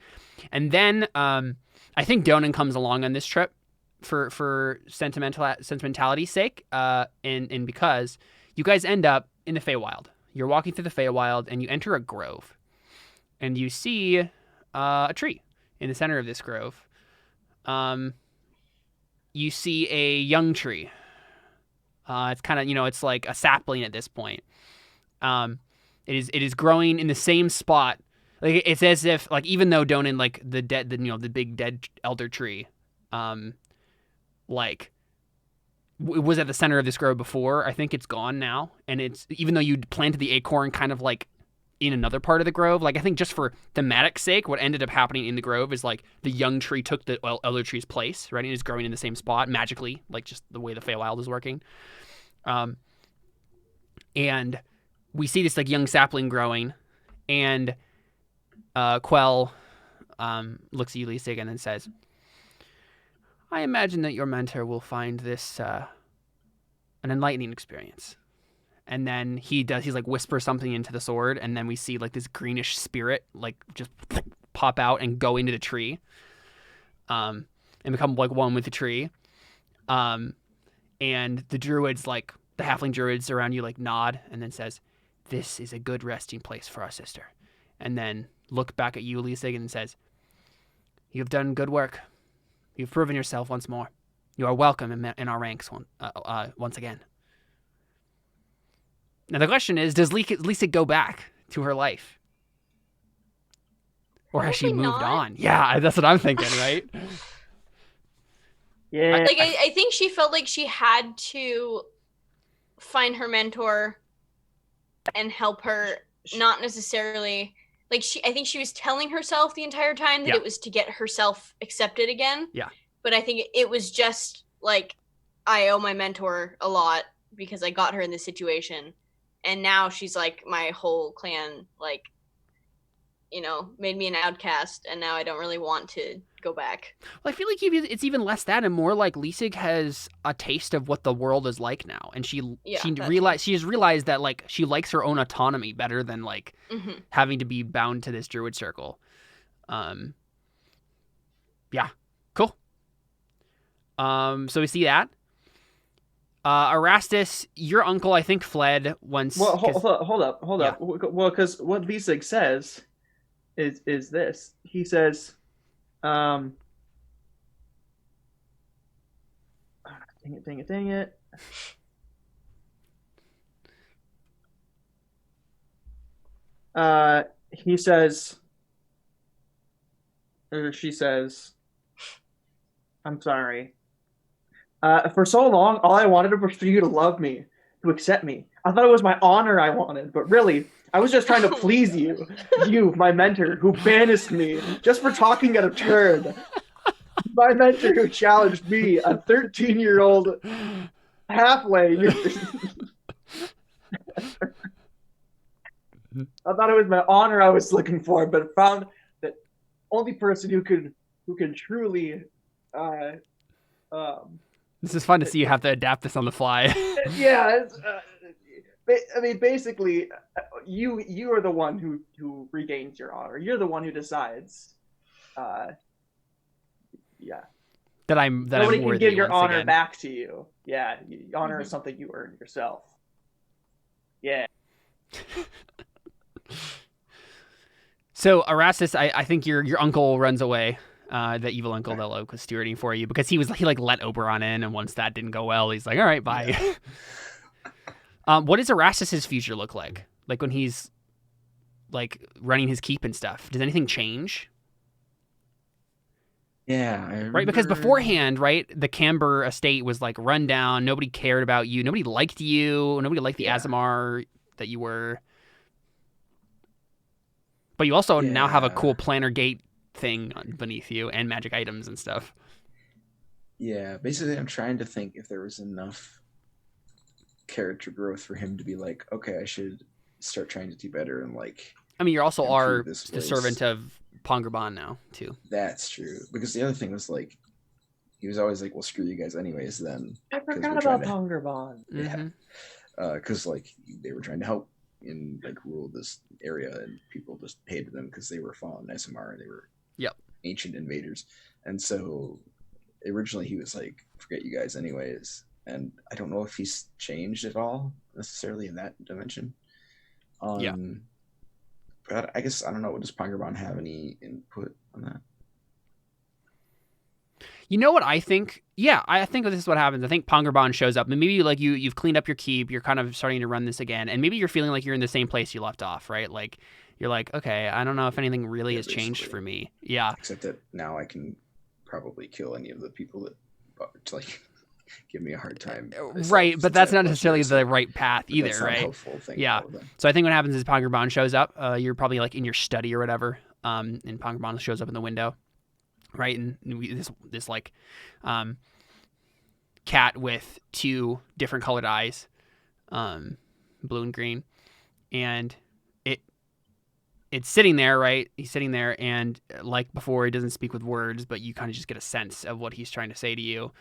And then I think Donan comes along on this trip for sentimentality's sake, and because you guys end up in the Feywild. You're walking through the Feywild, and you enter a grove, and you see a tree in the center of this grove. You see a young tree. It's kind of, it's like a sapling at this point. It is growing in the same spot. Like it's as if, like, even though Donan, like the big dead elder tree, was at the center of this grove before. I think it's gone now, and it's, even though you planted the acorn kind of like in another part of the grove, like I think just for thematic sake, what ended up happening in the grove is like the young tree took the elder tree's place, right? And is growing in the same spot magically, like just the way the Feywild is working. And we see this like young sapling growing, and Quell looks at you, Lisig, and then says, I imagine that your mentor will find this an enlightening experience. And then he's like whispers something into the sword, and then we see like this greenish spirit like just pop out and go into the tree, and become like one with the tree. And the druids, like the halfling druids around you, like nod and then says, "This is a good resting place for our sister." And then look back at you, Lisig, and says, "You've done good work. You've proven yourself once more. You are welcome in our ranks once again." Now the question is, does Lisig go back to her life? Or has she moved on? Yeah, that's what I'm thinking, right? Yeah. I think she felt like she had to find her mentor and help her, not necessarily... Like, I think she was telling herself the entire time that it was to get herself accepted again. Yeah. But I think it was just, like, I owe my mentor a lot because I got her in this situation. And now she's, like, my whole clan, like, made me an outcast. And now I don't really want to go back. Well, I feel like it's even less that and more like Lisig has a taste of what the world is like now. And she has realized that, like, she likes her own autonomy better than, like, having to be bound to this druid circle. Yeah, cool. So we see that. Erastus, your uncle, I think, fled once. Well, hold up. Yeah. Well, because what Visig says is this. He says, dang it. He says, or she says, I'm sorry. For so long, all I wanted was for you to love me, to accept me. I thought it was my honor I wanted, but really, I was just trying to please you. You, my mentor, who banished me just for talking at a turn. My mentor who challenged me, a 13-year-old halfway. I thought it was my honor I was looking for, but found that only person who could truly this is fun to see you have to adapt this on the fly. Yeah, I mean, basically, you are the one who regains your honor. You're the one who decides. Yeah. Nobody I'm can worthy give your once honor again. back to you. Yeah, honor is something you earn yourself. Yeah. So Erastus, I think your uncle runs away. The evil uncle that was stewarding for you, because he let Oberon in, and once that didn't go well, he's like, all right, bye. Yeah. What does Erastus's future look like? Like when he's like running his keep and stuff, does anything change? Yeah, right. Because beforehand, right, the Camber estate was like run down. Nobody cared about you. Nobody liked you. Nobody liked the Azamar that you were. But you also now have a cool planner gate thing beneath you and magic items and stuff. Yeah, basically I'm trying to think if there was enough character growth for him to be like, okay, I should start trying to do better and like. I mean, you also are the place. servant of Pongerban now too. That's true, because the other thing was like, he was always like, well, screw you guys anyways then. I forgot about Pongerban. Yeah, because like they were trying to help in like rule this area, and people just hated them because they were fallen SMR. They were ancient invaders, and so originally he was like, forget you guys anyways. And I don't know if he's changed at all necessarily in that dimension. But I guess I don't know. Does Pongerban have any input on that? You know what I think? Yeah, I think this is what happens. I think Pongerban shows up, and maybe like you've cleaned up your keep. You're kind of starting to run this again, and maybe you're feeling like you're in the same place you left off, right? Like you're like, okay, I don't know if anything really has changed for me. Yeah. Except that now I can probably kill any of the people that like give me a hard time. Right, but that's not necessarily the right path either, right? Yeah. So I think what happens is Pongerban shows up. You're probably like in your study or whatever, and Pongerban shows up in the window, right? And this like cat with two different colored eyes, blue and green, and it's sitting there, right? He's sitting there, and like before, he doesn't speak with words, but you kind of just get a sense of what he's trying to say to you.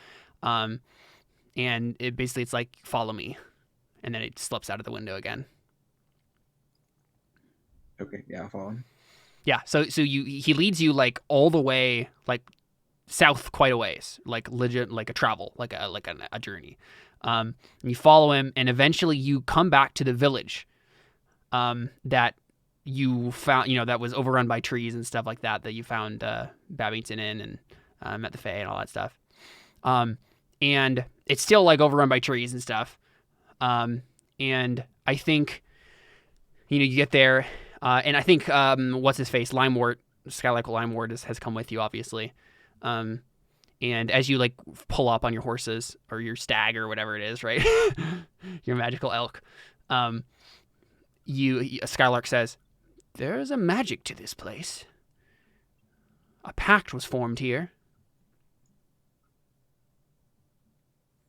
And it's like, follow me. And then it slips out of the window again. Okay, yeah, I'll follow him. Yeah, so he leads you like all the way like south quite a ways, like legit, like a travel, like a journey. And you follow him, and eventually you come back to the village that you found, that was overrun by trees and stuff like that you found Babington in, and met the Fae and all that stuff. And it's still like overrun by trees and stuff. And I think, you get there, and I think, what's his face? Limewort, Skylark Limewort has come with you, obviously. And as you like pull up on your horses or your stag or whatever it is, right? Your magical elk. Skylark says, there's a magic to this place. A pact was formed here.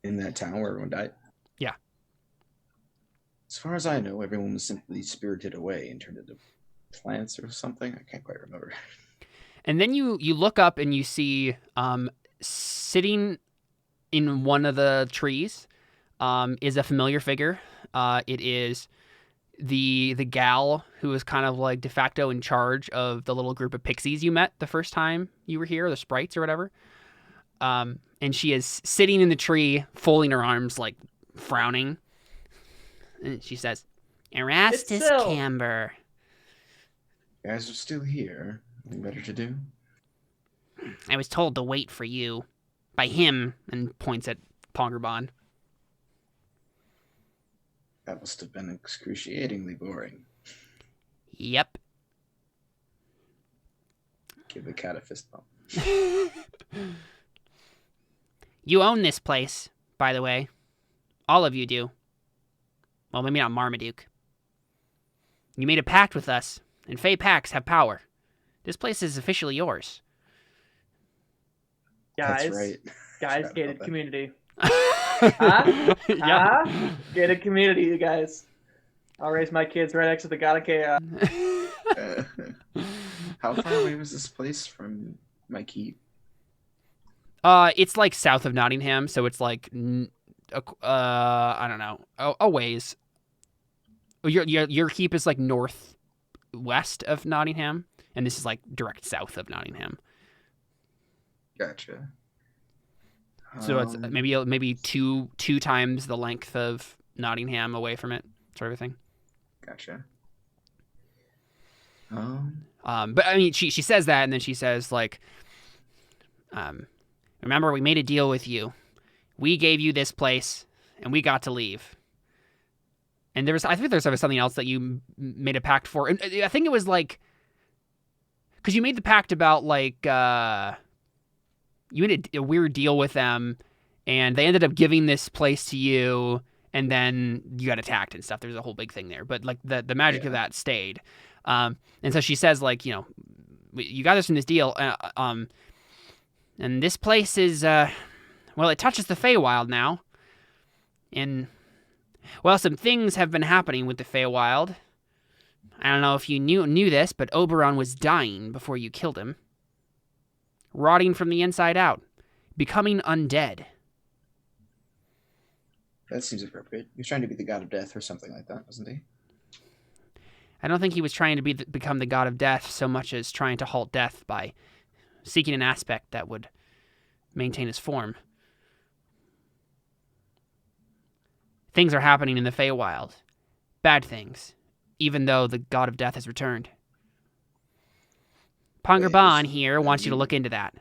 In that town where everyone died? Yeah. As far as I know, everyone was simply spirited away and turned into plants or something. I can't quite remember. And then you look up and you see sitting in one of the trees is a familiar figure. It is the gal who was kind of like de facto in charge of the little group of pixies you met the first time you were here, the sprites or whatever. And she is sitting in the tree, folding her arms like frowning. And she says, Erastus Syl. Camber. You guys are still here. Anything better to do? I was told to wait for you. By him, and points at Pongerbon. That must have been excruciatingly boring. Yep. Give the cat a fist bump. You own this place, by the way. All of you do. Well, maybe not Marmaduke. You made a pact with us, and Fey pacts have power. This place is officially yours. Guys, That's right. guys, Forgot gated about that. community. Yeah. Gated community, you guys. I'll raise my kids right next to the God of Chaos. How far away was this place from my keep? It's like south of Nottingham, so it's like, I don't know, a ways. Your keep is like northwest of Nottingham, and this is like direct south of Nottingham. Gotcha. So it's maybe two times the length of Nottingham away from it, sort of a thing. Gotcha. But I mean, she says that, and then she says like, remember we made a deal with you. We gave you this place, and we got to leave. And I think there's something else that you made a pact for, and I think it was like, because you made the pact about like, you made a weird deal with them, and they ended up giving this place to you, and then you got attacked and stuff. There's a whole big thing there, but like the magic of that stayed. And so she says like, you know, you got us in this deal, and this place is well, it touches the Feywild now, and well, some things have been happening with the Feywild. I don't know if you knew this, but Oberon was dying before you killed him. Rotting from the inside out. Becoming undead. That seems appropriate. He was trying to be the god of death or something like that, wasn't he? I don't think he was trying to become the god of death so much as trying to halt death by seeking an aspect that would maintain his form. Things are happening in the Feywild. Bad things. Even though the god of death has returned. Pongerbon here wants you to look into that.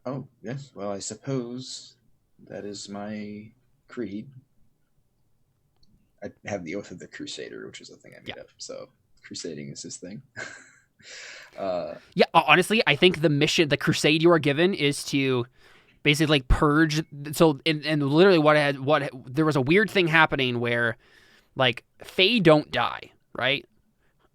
Oh, yes. Well, I suppose that is my creed. I have the Oath of the Crusader, which is a thing I made up. So crusading is his thing. Yeah, honestly, I think the crusade you are given is to basically like purge. So, and literally there was a weird thing happening where like Fae don't die, right?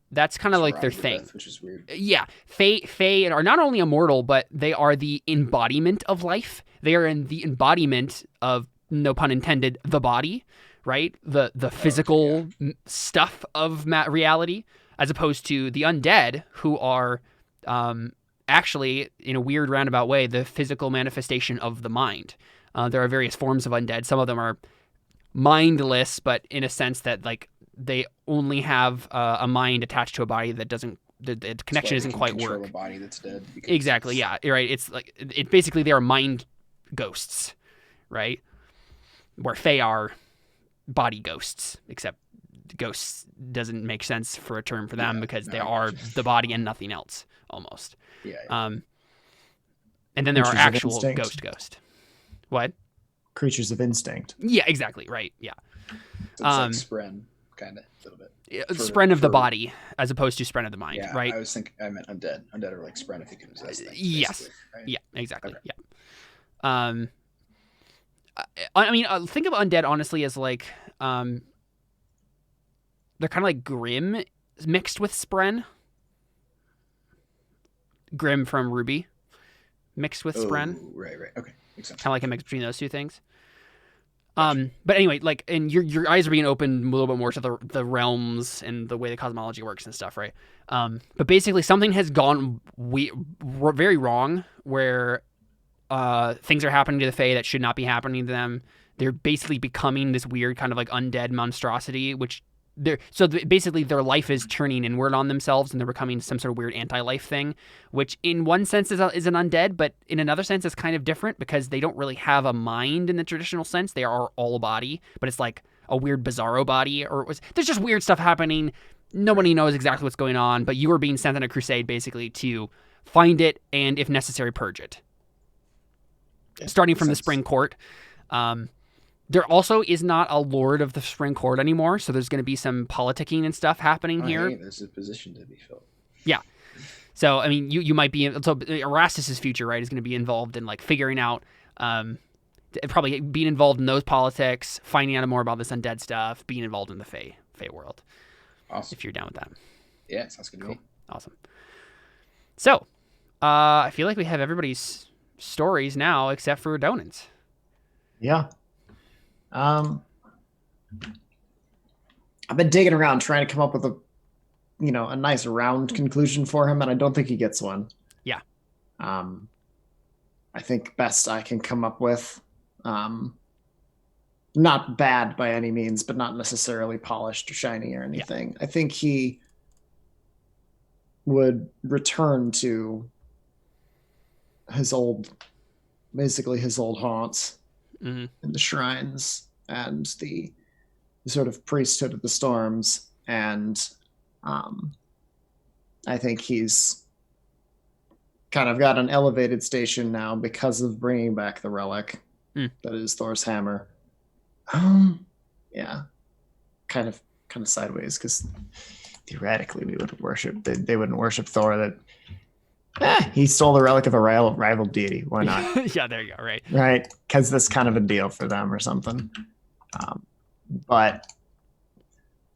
That's kind of like their thing. Death, which is weird. Yeah. Fae are not only immortal, but they are the embodiment of life. They are in the embodiment of, no pun intended, the body, right? The physical stuff of reality, as opposed to the undead, who are actually, in a weird roundabout way, the physical manifestation of the mind. There are various forms of undead. Some of them are mindless, but in a sense that like they only have a mind attached to a body that doesn't. The connection isn't quite work. A body that's dead. Exactly. Yeah. Right. It's like it basically they are mind ghosts, right? Where Fae are body ghosts, except ghosts doesn't make sense for a term for them because they are the body and nothing else almost. Yeah. And then there are Creatures of actual instinct. ghost. What? Creatures of instinct. Yeah. Exactly. Right. Yeah. So it's like Spren, kind of a little bit. Spren of the body as opposed to Spren of the mind, Yeah, right? I meant undead. Undead are like Spren if you can possess things. Yes. Right? Yeah, exactly. Okay. Yeah. I mean, think of undead honestly as like, they're kind of like Grimm mixed with Spren. Grimm from Ruby mixed with Spren. Right. Okay. Makes sense. Kind of like a mix between those two things. But anyway, like, and your eyes are being opened a little bit more to the realms and the way the cosmology works and stuff, right? But basically, something has gone very wrong where things are happening to the Fae that should not be happening to them. They're basically becoming this weird kind of like undead monstrosity, which basically their life is turning inward on themselves, and they're becoming some sort of weird anti-life thing, which in one sense is an undead, but in another sense is kind of different because they don't really have a mind in the traditional sense. They are all body, but it's like a weird bizarro body, there's just weird stuff happening. Nobody knows exactly what's going on, but you are being sent on a crusade basically to find it and, if necessary, purge it. Yeah, starting from the Spring Court. There also is not a Lord of the Spring Court anymore, so there's going to be some politicking and stuff happening here. Hey, there's a position to be filled. Yeah. So, I mean, you might be... So, Erastus's future, right, is going to be involved in, like, figuring out... probably being involved in those politics, finding out more about this undead stuff, being involved in the Fey world. Awesome. If you're down with that. Yeah, sounds good to me. Awesome. So, I feel like we have everybody's stories now, except for Donan's. Yeah. I've been digging around trying to come up with a nice round conclusion for him, and I don't think he gets one. Yeah. I think best I can come up with, not bad by any means, but not necessarily polished or shiny or anything. Yeah. I think he would return to his old haunts. Mm-hmm. In the shrines and the sort of priesthood of the storms, and I think he's kind of got an elevated station now because of bringing back the relic that is Thor's hammer. Yeah, kind of sideways, because theoretically we would worship. They wouldn't worship Thor. He stole the relic of a rival deity. Why not? Yeah, there you go. Right. Right. Because that's kind of a deal for them or something. But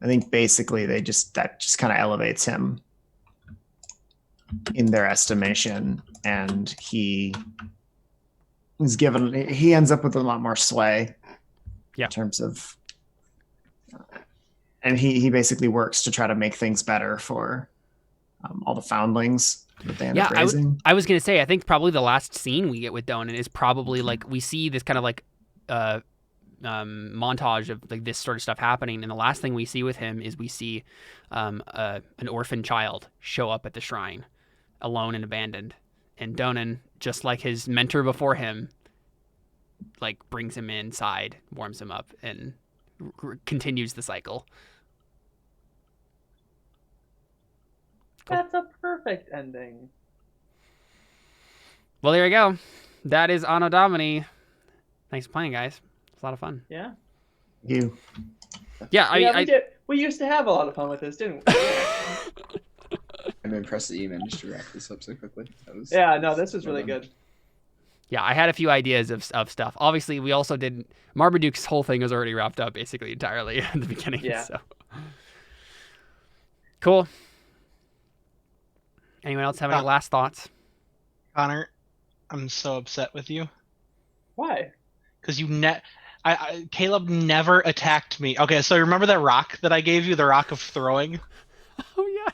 I think basically that just kind of elevates him in their estimation, and he ends up with a lot more sway. Yeah. In terms of, and he basically works to try to make things better for all the foundlings. Yeah, I was going to say, I think probably the last scene we get with Donan is probably like, we see this kind of like montage of like this sort of stuff happening. And the last thing we see with him is we see an orphan child show up at the shrine alone and abandoned. And Donan, just like his mentor before him, like brings him inside, warms him up, and continues the cycle. That's a perfect ending. Well, there you go. That is Anno Domini. Thanks for playing, guys. It's a lot of fun. Yeah. You. Yeah, we used to have a lot of fun with this, didn't we? I'm impressed that you managed to wrap this up so quickly. This was really good. Yeah, I had a few ideas of stuff. Obviously, we also did... Marmaduke's whole thing was already wrapped up basically entirely at the beginning. Yeah. So. Cool. Anyone else have any last thoughts? Connor, I'm so upset with you. Why? Because Caleb never attacked me. Okay, so remember that rock that I gave you, the rock of throwing? Oh, yeah.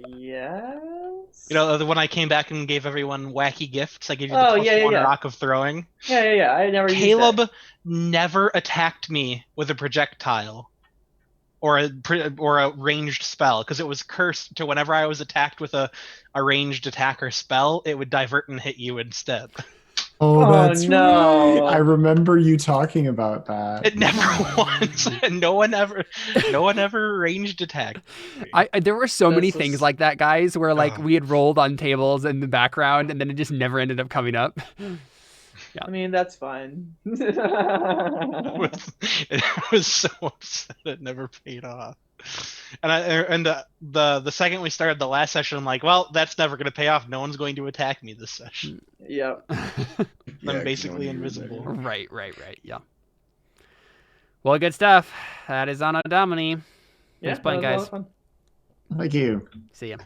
Yes. You know, the one I came back and gave everyone wacky gifts. I gave you the +1 rock of throwing. Yeah. I never. Caleb never attacked me with a projectile or a ranged spell, because it was cursed to whenever I was attacked with a ranged attack or spell, it would divert and hit you instead. Oh, that's no. Right. I remember you talking about that. It never once. No one ever ranged attack. There were so many things like that, guys, where like we had rolled on tables in the background and then it just never ended up coming up. Yeah. I mean, that's fine. It was so upset it never paid off. And the second we started the last session, I'm like, well, that's never going to pay off. No one's going to attack me this session. Yep. I'm basically invisible. Right. Yeah. Well, good stuff. That is Anno Domini. Thanks for playing, guys. Thank you. See ya.